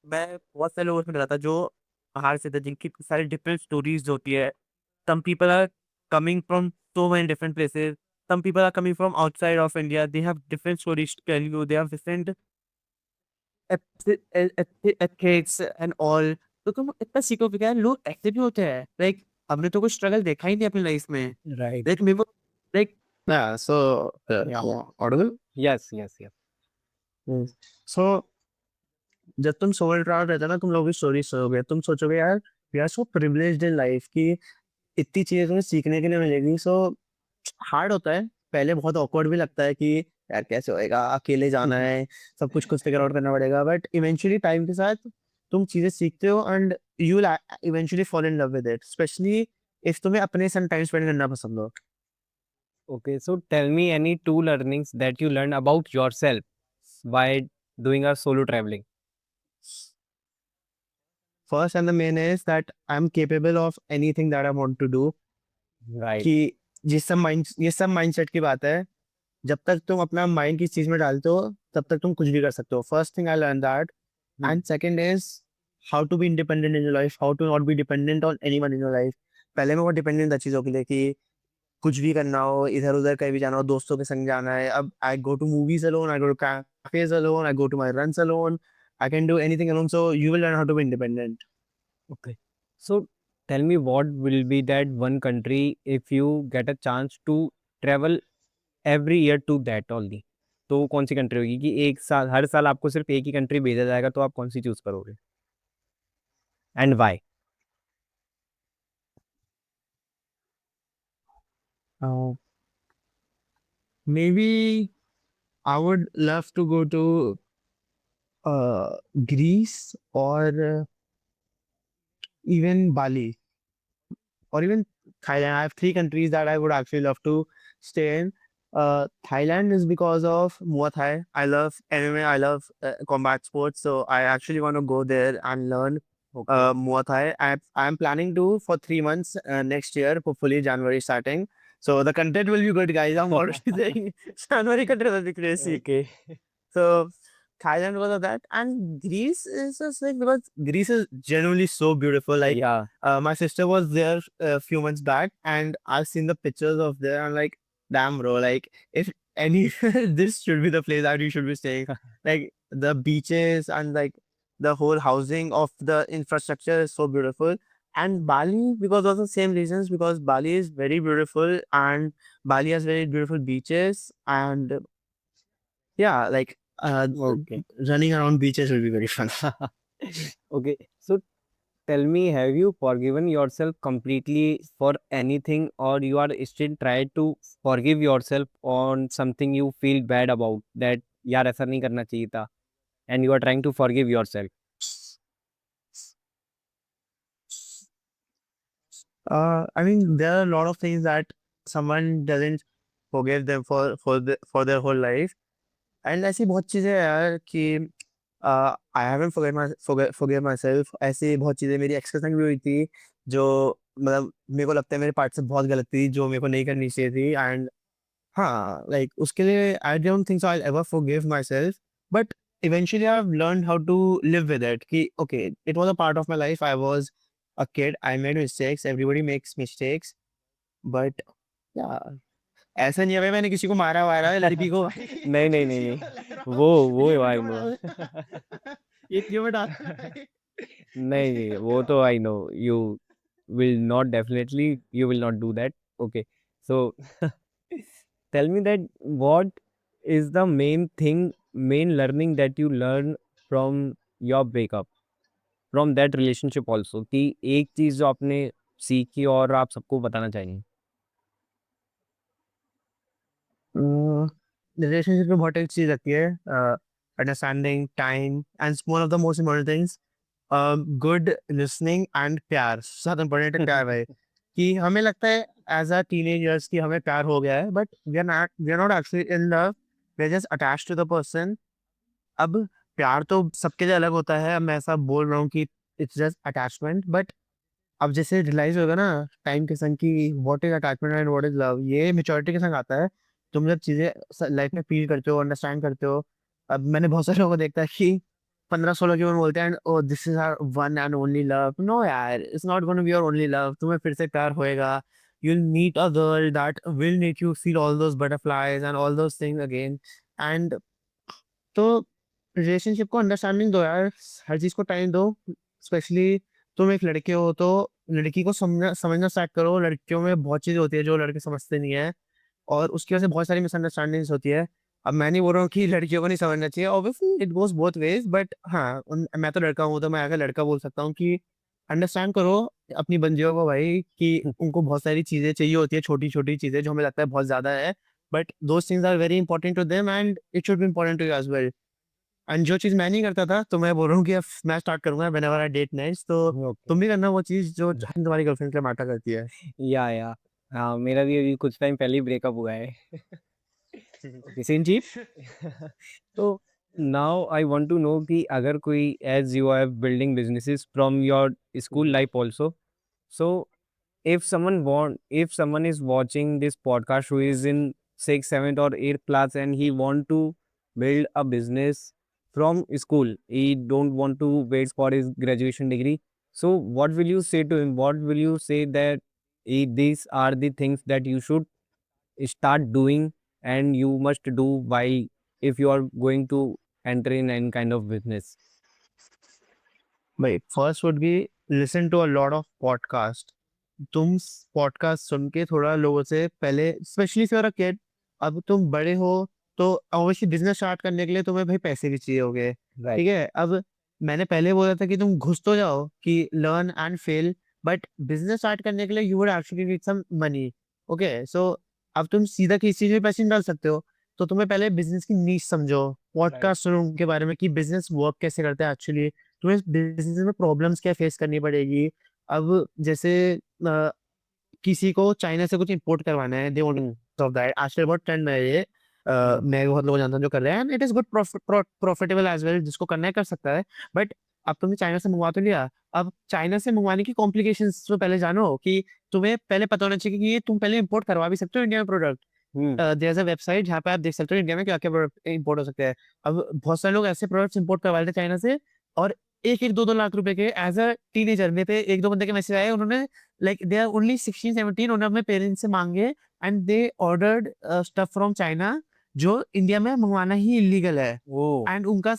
मैं बहुत सारे लोगों से मिला था जो बाहर से थे, जिनकी सारी डिफरेंट स्टोरीज होती है. some people are coming from so many different places. Some people are coming from outside of India. They have different stories to tell you. They have different ethics and all. तो तुम इतना सीखोगे क्या, लोग ऐसे भी होते हैं. लाइक हमने तो कुछ स्ट्रगल देखा ही नहीं अपनी लाइफ में. राइट. लाइक मेरे को, like yeah, so yeah, audible. Yes. Yes. Yes. So जब तुम सोलो ट्रैवल रहते हो ना, तुम लोगों की स्टोरी सुनोगे, तुम सोचोगे यार we are so privileged in life कि इतनी चीजें तुम्हें सीखने के लिए मिलेगी. सो हार्ड होता है पहले, बहुत ऑकवर्ड भी लगता है कि यार कैसे होएगा, अकेले जाना है, सब कुछ कुछ फिगर आउट करना पड़ेगा. बट इवेंचुअली टाइम के साथ तुम चीजें सीखते हो, and you will eventually fall in love with it, specially if तुम्हें अपने साथ टाइम स्पेंड करना पसंद हो. Okay, so tell me any two learnings that you learned about yourself by doing a solo traveling. First and the main is that I am capable of anything that I want to do. Right. कि ये सब mindset की बात है. जब तक तुम अपना माइंड किस चीज में डालते हो, तब तक तुम कुछ भी कर सकते हो. First thing I learn that. Hmm. And second is how to be independent in your life, how to not be dependent on anyone in your life. पहले मैं बहुत डिपेंडेंट था चीजों के लिए, कि कुछ भी करना हो, इधर उधर कहीं भी जाना हो, दोस्तों के संग जाना है. अब I go to movies alone, I go to cafes alone, I go to my runs alone, I can do anything alone. So you will learn how to be independent. Okay. So tell me what will be that one country if you get a chance to travel every year to that only. तो कौन सी country होगी कि एक साल हर साल आपको सिर्फ एक ही कंट्री भेजा जाएगा तो आप कौन सी चूज करोगे and why. Maybe I would love to go to Greece, or even Bali, or even Thailand. I have three countries that I would actually love to stay in. Thailand is because of Muay Thai. I love MMA. I love combat sports. So I actually want to go there and learn Okay. Muay Thai. I'm planning to for 3 months next year, hopefully January starting. So the content will be good, guys. I'm already saying January content will be crazy. Okay. So Thailand because of that, and Greece is just like because Greece is genuinely so beautiful. Like Yeah. my sister was there a few months back, and I've seen the pictures of there. I'm like, damn, bro. Like if any, this should be the place that you should be staying. Like the beaches and like the whole housing of the infrastructure is so beautiful. And Bali, because of the same reasons, because Bali is very beautiful and Bali has very beautiful beaches, and yeah, like Okay. running around beaches will be very fun. Okay. So tell me, have you forgiven yourself completely for anything, or you are still trying to forgive yourself on something you feel bad about, that यार ऐसा नहीं करना चाहिए था, and you are trying to forgive yourself? I mean, there are a lot of things that someone doesn't forgive them for their whole life. And ऐसी बहुत चीज़ें हैं यार कि I haven't forgive my self. ऐसी बहुत चीज़ें मेरी एक्स के संग भी हुई थी, जो मतलब मेरे को लगता है मेरे पार्ट से बहुत गलत थी, जो मेरे को नहीं करनी चाहिए थी। एंड हाँ, लाइक उसके लिए I don't think so I ever forgive myself, but eventually I have learned how to live with it कि okay, it was a part of my life. I was a kid, I made mistakes, everybody makes mistakes, but ya ऐसा नहीं है भाई मैंने किसी को मारा वारा है लड़की को। नहीं नहीं नहीं नहीं, वो आई नो। ये क्यों बता? नहीं नहीं, वो तो I know you will not, definitely you will not do that. Okay, so tell me that what is the main learning that you learn from your breakup, from that relationship also, कि एक चीज जो आपने सीखी और आप सबको बताना चाहेंगे? रिलेशनशिप में बहुत एक चीज लगती है, understanding, time and one of the most important things, good listening and प्यार। ज्यादा इम्पोर्टेंट है प्यार भाई। कि हमें लगता है एज अ टीनेजर्स कि हमें प्यार हो गया है, but we are not actually in love, we are just attached to the person. अब प्यार तो सबके लिए अलग होता है, अब मैं ऐसा बोल रहा हूँ कि इट्स जस्ट अटैचमेंट, बट अब जैसे रियलाइज होगा ना टाइम के संग कि what is attachment and what is love, ये मेच्योरिटी के संग आता है। तुम जब चीजें लाइफ में फील करते हो, अंडरस्टैंड करते हो। अब मैंने बहुत सारे लोगों को देखता है कि 15-16 की उम्र में बोलते हैं oh this is our one and only love. No यार, it's not gonna be your only love. तुम्हें फिर से प्यार होएगा, you will meet a girl that will make you feel all those butterflies and all those things again. And तो relationship को understanding दो यार, हर चीज को टाइम दो। स्पेशली तुम एक लड़के हो तो लड़की को समझना समझना स्टार्ट करो। लड़कियों में बहुत चीजें होती है जो लड़के समझते नहीं है, और उसकी वजह से बहुत सारी मिसअंडरस्टैंडिंग्स होती है। अब मैं नहीं बोल रहा हूँ कि लड़कियों को नहीं समझना चाहिए, obviously it goes both ways, but हाँ मैं तो लड़का हूँ तो मैं अगर लड़का बोल सकता हूँ कि अंडरस्टैंड करो अपनी बंदियों को भाई, कि उनको बहुत सारी चीजें चाहिए होती है, छोटी छोटी चीजें जो हमें लगता है बहुत ज्यादा है, but those things are very important to them and it should be important to you as well. And जो चीज़ मैं नहीं करता था, तो मैं बोल रहा हूँ कि अब मैं स्टार्ट करूँगा व्हेनेवर आई डेट नाइट्स, तो ओके। तुम भी करना वो चीज़ जो तुम्हारी गर्लफ्रेंड के लिए मैटर करती है। या हाँ, मेरा भी अभी कुछ टाइम पहले ही ब्रेकअप हुआ है। ओके, सेम चीज। तो now I want to know कि अगर कोई, as you are building businesses from your school life also, so if someone is watching this podcast who is in 6th, 7th or 8th class and he want to build a business from school, he don't want to wait for his graduation degree, so what will you say to him? What will you say that these are the things that you should start doing and you must do while, if you are going to enter in any kind of business? भाई first would be listen to a lot of podcast. तुम podcast सुन के थोड़ा लोगों से पहले, specially if you are a kid, अब तुम बड़े हो तो ऑब्वियसली बिजनेस स्टार्ट करने के लिए तुम्हें भाई पैसे भी चाहिए होंगे। Right. ठीक है, अब मैंने पहले बोला था कि तुम घुस तो जाओ कि learn and fail, but business start करने के लिए you would actually need some money. Okay, so अब तुम सीधा किसी चीज में पैसे नहीं डाल सकते हो, तो तुम्हें पहले बिजनेस की नीश समझो, Right. पॉडकास्ट सुनो उनके बारे में कि बिजनेस वर्क कैसे करते हैं एक्चुअली, तुम्हें बिजनेस में प्रॉब्लम्स क्या फेस करनी पड़ेगी। अब जैसे किसी को चाइना से कुछ इंपोर्ट करवाना है, दे वांट ऑफ दैट, आजकल बहुत ट्रेंड है ये। मैं बहुत लोग जानता हूँ जो कर रहे हैं, and it is good profitable as well, जिसको करना है कर सकता है। बट अब तुमने चाइना से मंगवा तो लिया, अब चाइना से मंगवाने की कॉम्प्लिकेशंस तो पहले जानो कि तुम्हें पहले पता होना चाहिए कि ये तुम पहले इंपोर्ट करवा भी सकते हो इंडिया में product. Hmm. There is a website जहाँ पे आप देख सकते हो इंडिया में क्या क्या प्रोडक्ट इंपोर्ट हो सकते हैं। अब बहुत सारे लोग ऐसे प्रोडक्ट्स इंपोर्ट करवा लेते हैं चाइना से, और 1-1 2-2 लाख रुपए के, एज अ टीनेजर मेरे पे 1-2 बंदे के मैसेज आए, उन्होंने लाइक दे आर ओनली 16-17, उन्होंने अपने पेरेंट्स से मांगे and they ordered stuff from China जो इंडिया में मंगवाना ही इलीगल है। Oh. एंड उनका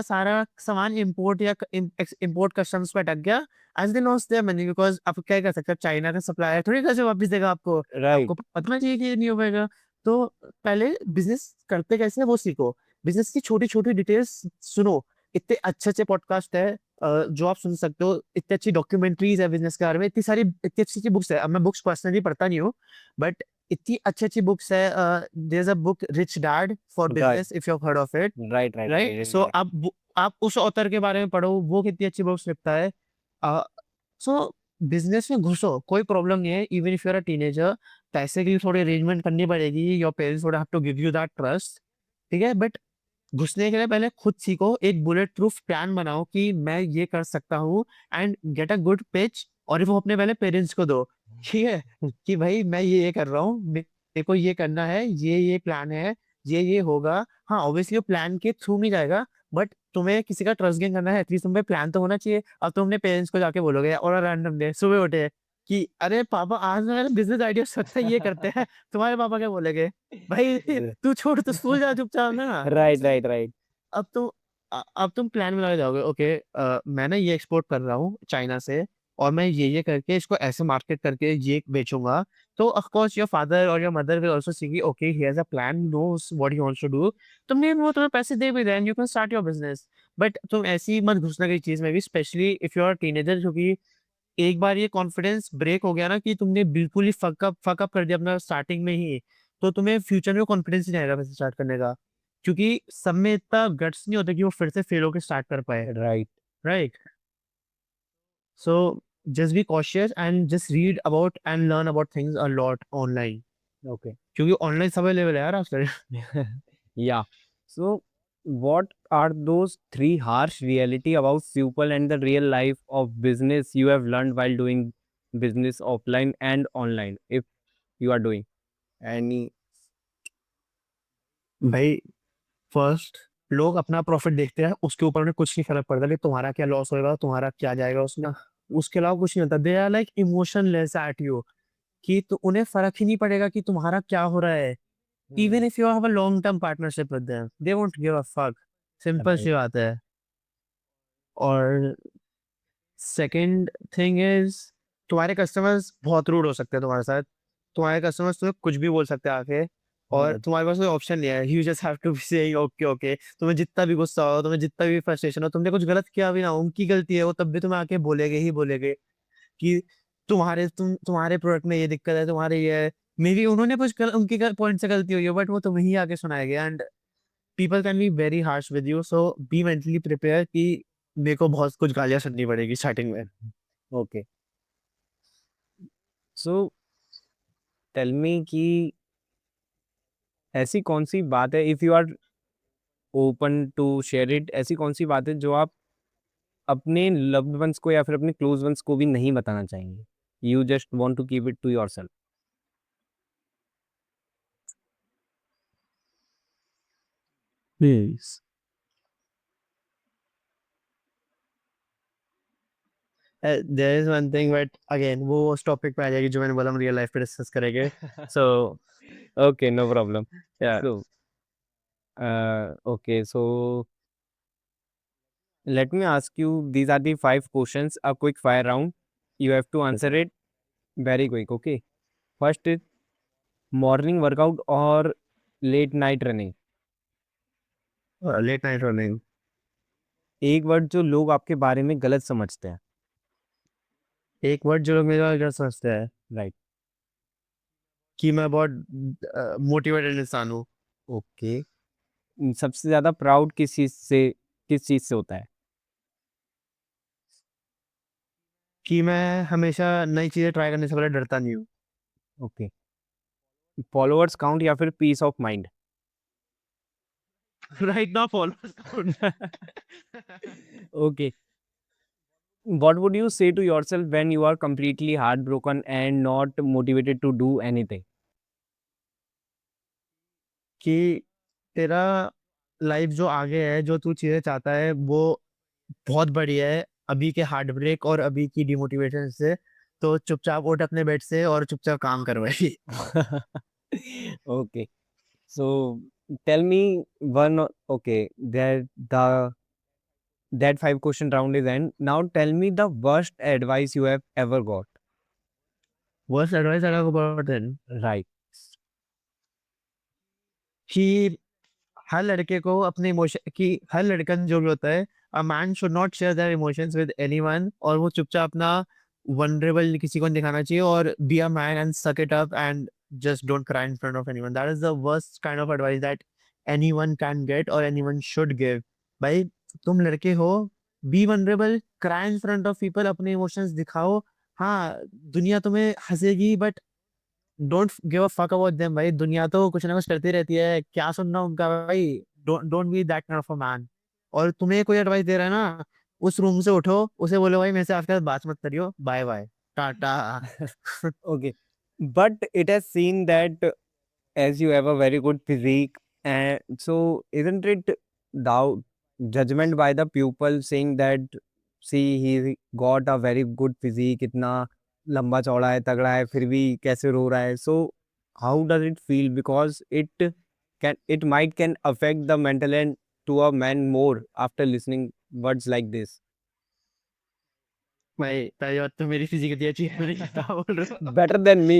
सारा सामान इंपोर्ट या इंपोर्ट कस्टम्स पे अटक गया, as they lost their money, because आप क्या कर सकते हैं, चाइना का सप्लायर थोड़ी कैसे वापस देगा आपको। Right. आपको पता चाहिए कि ये नहीं हो पाएगा। तो पहले बिजनेस करते कैसे है वो सीखो, बिजनेस की छोटी छोटी डिटेल्स सुनो। इतने अच्छे अच्छे पॉडकास्ट है, जो आप सुन सकते हो, इतनी अच्छी डॉक्यूमेंट्रीज है बिजनेस के बारे में, इतनी अच्छी अच्छी बुक्स है। अब मैं बुक्स पर्सनली पढ़ता नहीं हूँ, बट इतनी अच्छी अच्छी बुक्स है। There is a book rich dad for right business, if you have heard of it, right right right? Right so आप उस ऑथर के बारे में पढ़ो, वो कितनी अच्छी बुक्स लिखता है। सो बिजनेस में घुसो, कोई प्रॉब्लम नहीं है। Even if you are a teenager, पैसे की थोड़ी अरेंजमेंट करनी पड़ेगी, your parents would have to give you that trust, ठीक है? बट घुसने के लिए पहले खुद सीखो, एक बुलेट प्रूफ प्लान बनाओ कि मैं ये कर सकता हूँ, and get a good pitch, और वो अपने पहले पेरेंट्स को दो, ठीक है? कि भाई मैं ये कर रहा हूँ, मेरे को ये करना है, ये प्लान है, ये होगा। हाँ, ऑब्वियसली वो प्लान के थ्रू नहीं जाएगा, बट तुम्हें किसी का ट्रस्ट गेन करना है, एटलीस्ट तुम्हें प्लान तो होना चाहिए। अब तुम अपने पेरेंट्स को जाके बोलोगे, और रैंडम डे सुबह उठे कि अरे पापा आज मेरा बिजनेस आइडिया सोचा है, ये करते हैं, तुम्हारे पापा क्या बोलेंगे? भाई तू छोड़, तू स्कूल जा चुपचाप ना। राइट राइट राइट अब तो अब तुम प्लान बना के जाओगे, ओके मैं ना ये एक्सपोर्ट कर रहा हूँ चाइना से, और मैं ये करके इसको ऐसे मार्केट करके ये बेचूंगा। तो ऑफ कोर्स योर फादर और your mother will also see, okay he has a plan, knows what he wants to do. तुमने वो तुम्हें पैसे दे भी दें, you can start your business. But तुम ऐसी मत घुसना किसी चीज में भी, specially if you are teenager, क्योंकि एक बार ये कॉन्फिडेंस ब्रेक हो गया ना, कि तुमने बिल्कुल ही फकअप कर दिया अपना स्टार्टिंग में ही, तो तुम्हें फ्यूचर में कॉन्फिडेंस नहीं आएगा वैसे स्टार्ट करने का, क्योंकि सब में इतना गट्स नहीं होता कि वो फिर से फेल होकर स्टार्ट कर पाए, right right? So just be cautious and just read about and learn about things a lot online, okay क्योंकि ऑनलाइन सब अवेलेबल है यार आजकल। yeah so what are those three harsh reality about people and the real life of business you have learned while doing business offline and online if you are doing any भाई first, लोग अपना profit देखते हैं, उसके ऊपर उन्हें कुछ नहीं फर्क पड़ता कि तुम्हारा क्या लॉस होएगा, तुम्हारा क्या जाएगा उसमें, उसके अलावा कुछ नहीं होता। They are like emotionless at you, कि तो उन्हें फर्क ही नहीं पड़ेगा कि तुम्हारा क्या हो रहा है। Even if you have a long term partnership with them, they won't give a fuck. Simple सी right बात है। और सेकंड थिंग इज, तुम्हारे कस्टमर्स बहुत रूड हो सकते हैं तुम्हारे साथ। तुम्हारे कस्टमर्स तुम्हें कुछ भी बोल सकते हैं आके, और तुम्हारे पास कोई ऑप्शन नहीं है, यू जस्ट हैव टू से ओके ओके। तुम्हें जितना भी गुस्सा हो, तुम्हें जितना भी फ्रस्ट्रेशन हो, तुमने कुछ गलत किया भी ना, उनकी गलती है, वो तब भी तुम्हें आके बोलेगे ही बोलेगे कि तुम्हारे प्रोडक्ट में ये दिक्कत है, तुम्हारे ये है। मे बी उन्होंने कुछ उनकी पॉइंट से गलती हुई है, बट वो तुम्हें ही आके सुनाएंगे। And people can be very harsh with you, so be mentally prepare कि मेरे को बहुत कुछ गालियां सुननी पड़ेगी स्टार्टिंग में। okay so tell me कि ऐसी कौन सी बात है if you are open to share it ऐसी कौन सी बात है जो आप अपने लव्ड वंस को या फिर अपने क्लोज वंस को भी नहीं बताना चाहेंगे you just want to keep it to yourself please, there is one thing, but again वो उस टॉपिक पे आ जाएगी जो मैंने बोला, हम रियल लाइफ पे डिस्कस करेंगे। सो okay no problem या, so okay so let me ask you these are the five questions a quick fire round you have to answer it very quick okay first is morning workout or late night running late night running. एक word जो लोग आपके बारे में गलत समझते हैं एक वर्ड जो लोग मेरे बारे में समझते हैं, राइट कि मैं बहुत मोटिवेटेड इंसान हूँ। ओके सबसे ज्यादा प्राउड किस चीज से होता है कि मैं हमेशा नई चीजें ट्राई करने से पहले डरता नहीं हूँ। ओके फॉलोअर्स काउंट या फिर peace of mind right now followers count. okay what would you say to yourself when you are completely heartbroken and not motivated to do anything कि तेरा लाइफ जो आगे है, जो तू चीजें चाहता है, वो बहुत बढ़िया है अभी के हार्ट ब्रेक और अभी की डिमोटिवेशन से। तो चुपचाप उठ अपने बेड से और चुपचाप काम कर भाई। okay so tell me okay that five question round is end now tell me the worst advice you have ever got worst advice अगर को बर्डन, right कि हर लड़के को अपने इमोशन, कि हर लड़कन जो भी होता है a man should not share their emotions with anyone, और वो चुपचाप अपना वल्नरेबल किसी को नहीं दिखाना चाहिए, और बी अ मैन एंड सक it up and just don't cry in front of anyone. That is the worst kind of advice that anyone can get or anyone should give. भाई तुम लड़के हो, be vulnerable, cry in front of people, अपने emotions दिखाओ। हाँ, दुनिया तुम्हें हंसेगी, but don't give a fuck about them भाई, दुनिया तो कुछ ना कुछ करती रहती है, क्या सुनना उनका भाई। Don't don't be that kind of a man. और तुम्हें कोई एडवाइस दे रहा है ना, उस रूम से उठो, उसे बोलो भाई मेरे से आज के बाद बात मत करियो, bye bye, tata. Okay, but it has seen that as you have a very good physique, and so isn't it doubt judgment by the pupil saying that see he got a very good physique, इतना लंबा चौड़ा है, तगड़ा है, फिर भी कैसे रो रहा है? So how does it feel? Because it might can affect the mental and to a man more after listening words like this. भाई पहली बात तो मेरी फिजिक इतनी अच्छी है, मैंने क्या बोल रहा हूँ। Better than me.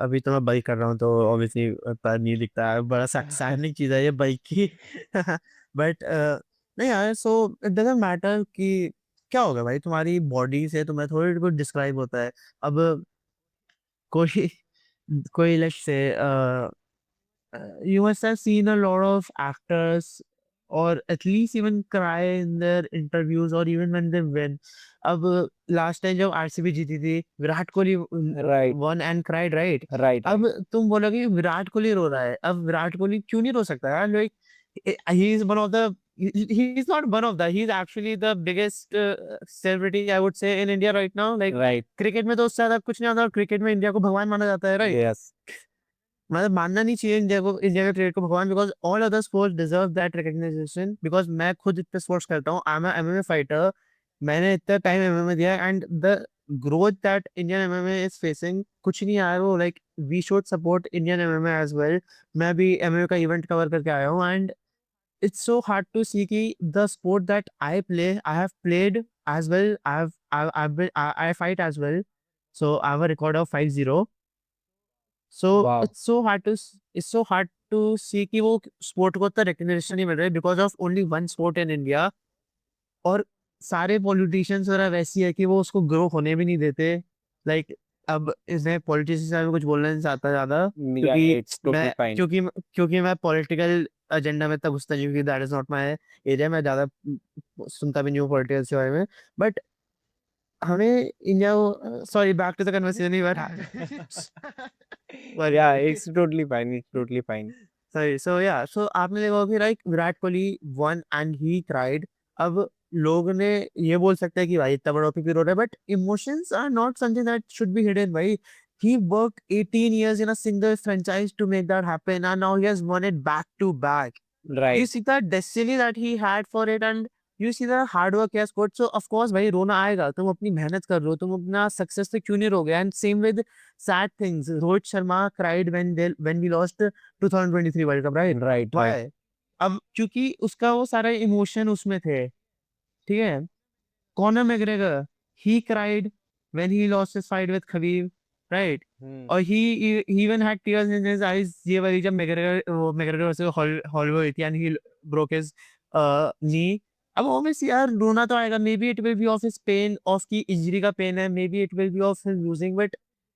अभी तो मैं बाइक कर रहा हूँ, तो ऑब्वियसली पर नहीं दिखता है, बड़ा सैडिक चीज है ये बाइक की। बट नहीं यार, सो इट डजंट मैटर कि क्या होगा भाई, तुम्हारी बॉडी से तुम्हें थोड़ी कुछ डिस्क्राइब होता है। अब कोई कोई let's say you must have seen a lot of actors or at least even cry in their interviews or even when they win. अब लास्ट टाइम जब आरसीबी जीती थी, Virat Kohli Right, one and cried, right? right, अब right. तुम बोलोगे विराट कोहली रो रहा है, अब विराट कोहली क्यों नहीं रो सकता यार? Like he is one of the, he is not one of the, he is actually the biggest celebrity I would say in India right now. Like Right. Cricket में तो उससे ज्यादा कुछ नहीं आता, क्रिकेट में इंडिया को भगवान माना जाता है, राइट? Yes. मतलब मानना नहीं चाहिए इंडिया के क्रिकेट को भगवान, because all other sports deserve that recognition. Because मैं खुद इतने स्पोर्ट्स करता हूँ, I am a MMA fighter, मैंने इतना टाइम एमएमए दिया है, and the growth that Indian MMA is facing, कुछ नहीं आया वो, like we should support Indian MMA as well. मैं भी एमएमए का इवेंट कवर करके आया हूँ, and it's so hard to see कि the sport that I play, I have played as well, I fight as well, so I have a record of 5-0। So Wow. it's so hard to see कि वो sport को उतना recognition नहीं मिल रहा है because of only one sport in India. और सारे politicians वगैरह वैसी है कि वो उसको ग्रो होने भी नहीं देते। लाइक अब इसमें पॉलिटिशियंस में कुछ बोलना नहीं चाहता ज्यादा, Yeah, क्योंकि it's totally fine. क्योंकि मैं पॉलिटिकल एजेंडा में तब घुसता नहीं, क्योंकि that is not my area, मैं ज्यादा सुनता भी नहीं हूँ पॉलिटिक्स के बारे में। बट हमें India, sorry back to the conversation ही बात। Yeah, it's totally fine. It's totally fine. सही, सो या, सो आपने देखा होगा कि like Virat Kohli one and he cried. अब लोग ने ये बोल सकते हैं कि भाई इतना बड़ा ओपी रो रहा है, but emotions are not something that should be hidden भाई। He worked 18 years in a single franchise to make that happen, and now he has won it back to back. You Right. see the destiny that he had for it, and you see the hard work he has put. So of course भाई रोना आएगा, तुम अपनी मेहनत कर रहे हो, तुम अपना सक्सेस से क्यों नहीं रोगे? And same with sad things. Rohit Sharma cried when we lost 2023 World Cup, right? Right, Why? right. अब क्योंकि उसका वो सारा इमोशन उसमें थे, ठीक है? Conor McGregor, he cried when he lost his fight with Khabib, right? Hmm. और he even had tears in his eyes ये वाली जब मैग्रेगर वर्सेस हॉलवे हुई थी, and he broke his knee। अब obviously यार रोना तो आएगा, maybe it will be of his pain, of की इंजरी का पेन है, maybe it will be of his losing, but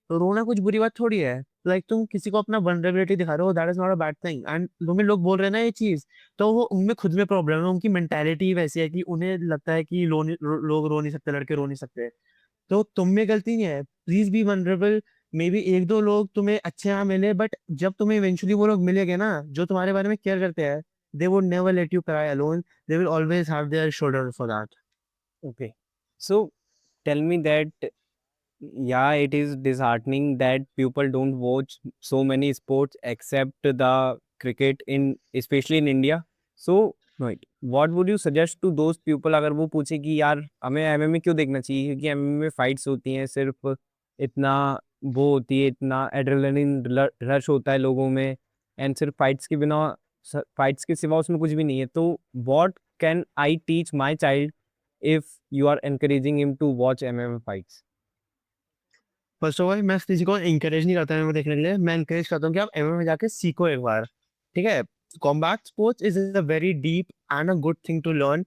रोना कुछ बुरी बात थोड़ी है। लाइक तुम किसी को अपना वल्नरेबिलिटी दिखा रहे हो, that is not a bad thing. And तुम्हें लोग बोल रहे हैं ना ये चीज, तो वो उनमें खुद में प्रॉब्लम है, उनकी मेंटालिटी वैसी है कि उन्हें लगता है कि लोग रो नहीं सकते, लड़के रो नहीं सकते। तो तुम में गलती नहीं है, please be vulnerable. May be एक दो लोग तुम्हें अच्छे यहाँ मिले, बट जब तुम्हें इवेंचुअली वो लोग मिलेंगे ना जो तुम्हारे बारे में केयर करते हैं, they would never let you cry alone, they will always have their shoulder for that. Okay. So tell me that, yeah, it is disheartening that people don't watch so many sports except the cricket in especially in India. So right, what would you suggest to those people अगर वो पूछे कि यार हमें MMA क्यों देखना चाहिए? क्योंकि एमएमए में फाइट्स होती हैं, सिर्फ इतना वो होती है, इतना एड्रेनलिन रश होता है लोगों में, एंड सिर्फ फाइट्स के बिना, फाइट्स के सिवा उसमें कुछ भी नहीं है। तो what can I teach my child if you are encouraging him to watch MMA fights? First of all मैं किसी को इंकरेज नहीं करता एमएमए देखने के लिए, मैं इंकरेज करता हूँ कि आप एमएमए में जाके सीखो एक बार, ठीक है? combat sports is a very deep and a good thing to learn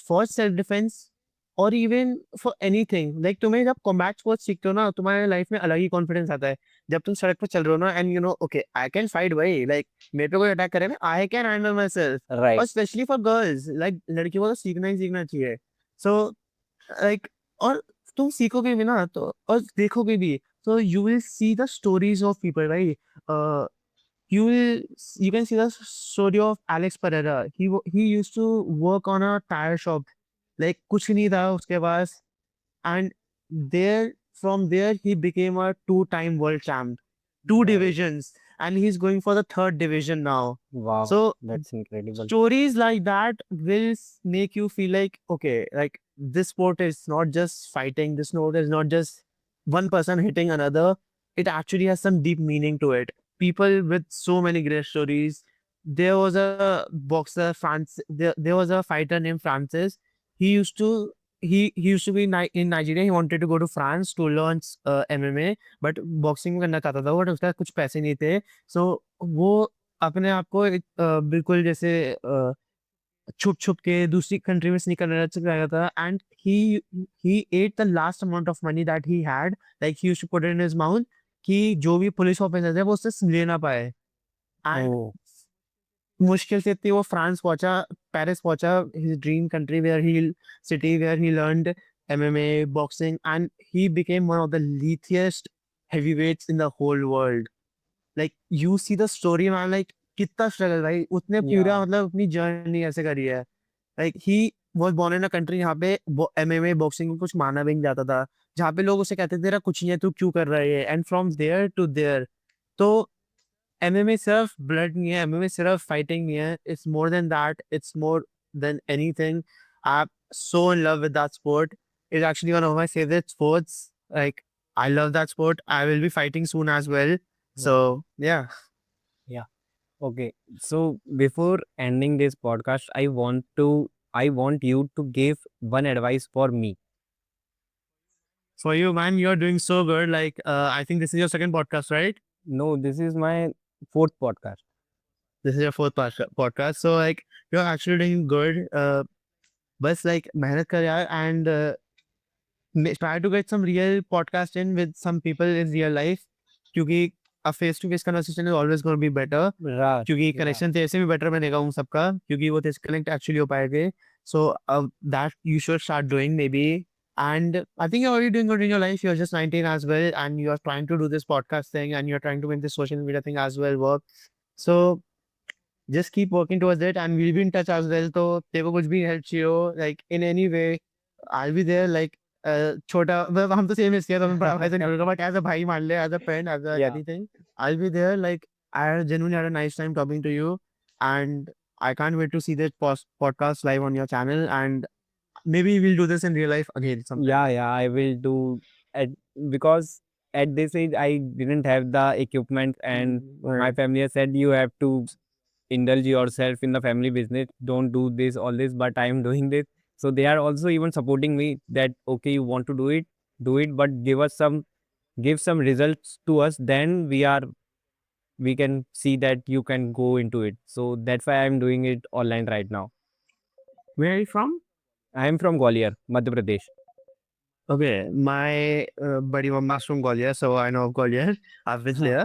for self defense or even for anything. Like तुम्हें जब combat sports सीखते हो ना, तुम्हारे लाइफ में अलग ही कॉन्फिडेंस आता है जब तुम सड़क पर चल रहे हो ना, and you know okay I can fight भाई, लाइक मेरे पे कोई अटैक करे ना, I can handle my self. Right. और स्पेशली फॉर गर्ल्स, लाइक लड़कियों को तो सीखना ही सीखना चाहिए. सो लाइक और तुम सीखोगे भी ना तो और देखोगे भी, so you will see the stories of people, right? You can see the story of Alex Pereira. He used to work on a tire shop. Like कुछ नहीं था उसके पास, and there from there he became a two-time world champ, two Right. divisions, and he's going for the third division now. Wow, So that's incredible. stories like that will make you feel like, okay, like this sport is not just fighting. This sport is not just one person hitting another. It actually has some deep meaning to it. People with so many great stories. There was a boxer, there was a fighter named Francis. He used to he used to be in Nigeria. He wanted to go to France to learn MMA, but boxing करना चाहता था, but उसका कुछ पैसे नहीं थे. So वो अपने आप को बिल्कुल जैसे छुप-छुप के दूसरी कंट्री में स्नीक करने लग गया था, and he ate the last amount of money that he had, like he used to put it in his mouth कि जो भी पुलिस ऑफिसर थे वो उससे ले ना पाए. एंड Oh, मुश्किल से इतनी वो फ्रांस पहुंचा, पेरिस पहुंचा, his dream country where he city where he learned MMA, boxing, and he became one of the lethalest heavyweights in the whole world. Like you see the story man, like कितना struggle भाई, उतने पूरा yeah. मतलब अपनी journey ऐसे करी है. Like he was born in a country जहाँ पे एमएमए बॉक्सिंग में कुछ माना भी नहीं जाता था, जहाँ पे लोग उसे कहते थे तेरा कुछ नहीं है, तू क्यों कर रहा है, and from there to there. तो एमएमए सिर्फ ब्लड नहीं है, एमएमए सिर्फ फाइटिंग नहीं है, it's more than that, it's more than anything. I am so in love with that sport. It's actually one of my favourite sports. Like I love that sport. I will be fighting soon as well. Yeah. So yeah. Yeah. Okay. So before ending this podcast, I want you to give one advice for me. For you, man, you're doing so good. Like, I think this is your second podcast, right? No, this is my fourth podcast. This is your fourth podcast. So, like, you're actually doing good. Bas like मेहनत कर यार, and try to get some real podcast in with some people in real life. क्योंकि a face to face conversation is always going to be better. Right. क्योंकि Yeah. Connection तो ऐसे भी better बनेगा उन सबका, क्योंकि वो तेरे से कनेक्ट एक्चुअली हो पाएंगे. So that you should start doing may be. And I think you're already doing good in your life. You're just 19 as well, and you're trying to do this podcast thing, and you're trying to make this social media thing as well work. So just keep working towards it, and we'll be in touch as well. So तेरे को कुछ भी help चाहिए हो, like in any way, I'll be there. Like छोटा मतलब हम तो सेम इसलिए तो हम बड़ा भाई से नहीं बोलूँगा, but as a भाई मान ले, as a friend, as a Yeah. anything, I'll be there. Like I genuinely had a nice time talking to you, and I can't wait to see this podcast live on your channel, and maybe we'll do this in real life again sometime. Yeah, I will do at because at this age I didn't have the equipment and my Right. family has said you have to indulge yourself in the family business. Don't do this, all this, but I am doing this. So they are also even supporting me that okay, you want to do it, but give some results to us. Then we can see that you can go into it. So that's why I'm doing it online right now. Where are you from? I am from Gwalior, Madhya Pradesh. Okay, my buddy mama's from Gwalior, so I know of Gwalior. I've been there.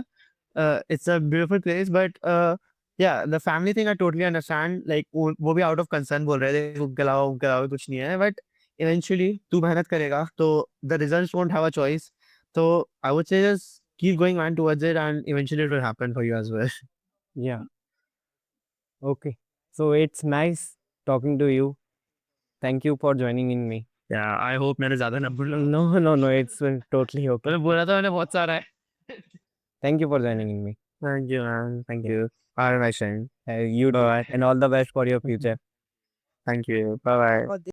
It's a beautiful place, but yeah, the family thing I totally understand. Like वो भी out of concern बोल रहे थे गलाओ कुछ नहीं है, but eventually तू मेहनत करेगा तो the results won't have a choice. So I would say just keep going on towards it, and eventually it will happen for you as well. Yeah. Okay. So it's nice talking to you. Thank you for joining in me. Yeah, I hope मैंने ज़्यादा ना बोला. No, it's totally okay. मैंने बोला था मैंने बहुत सारा है. Thank you for joining in me. Thank you, man. Thank you. Have a nice time. You too. Bye. And all the best for your future. Thank you. Bye bye.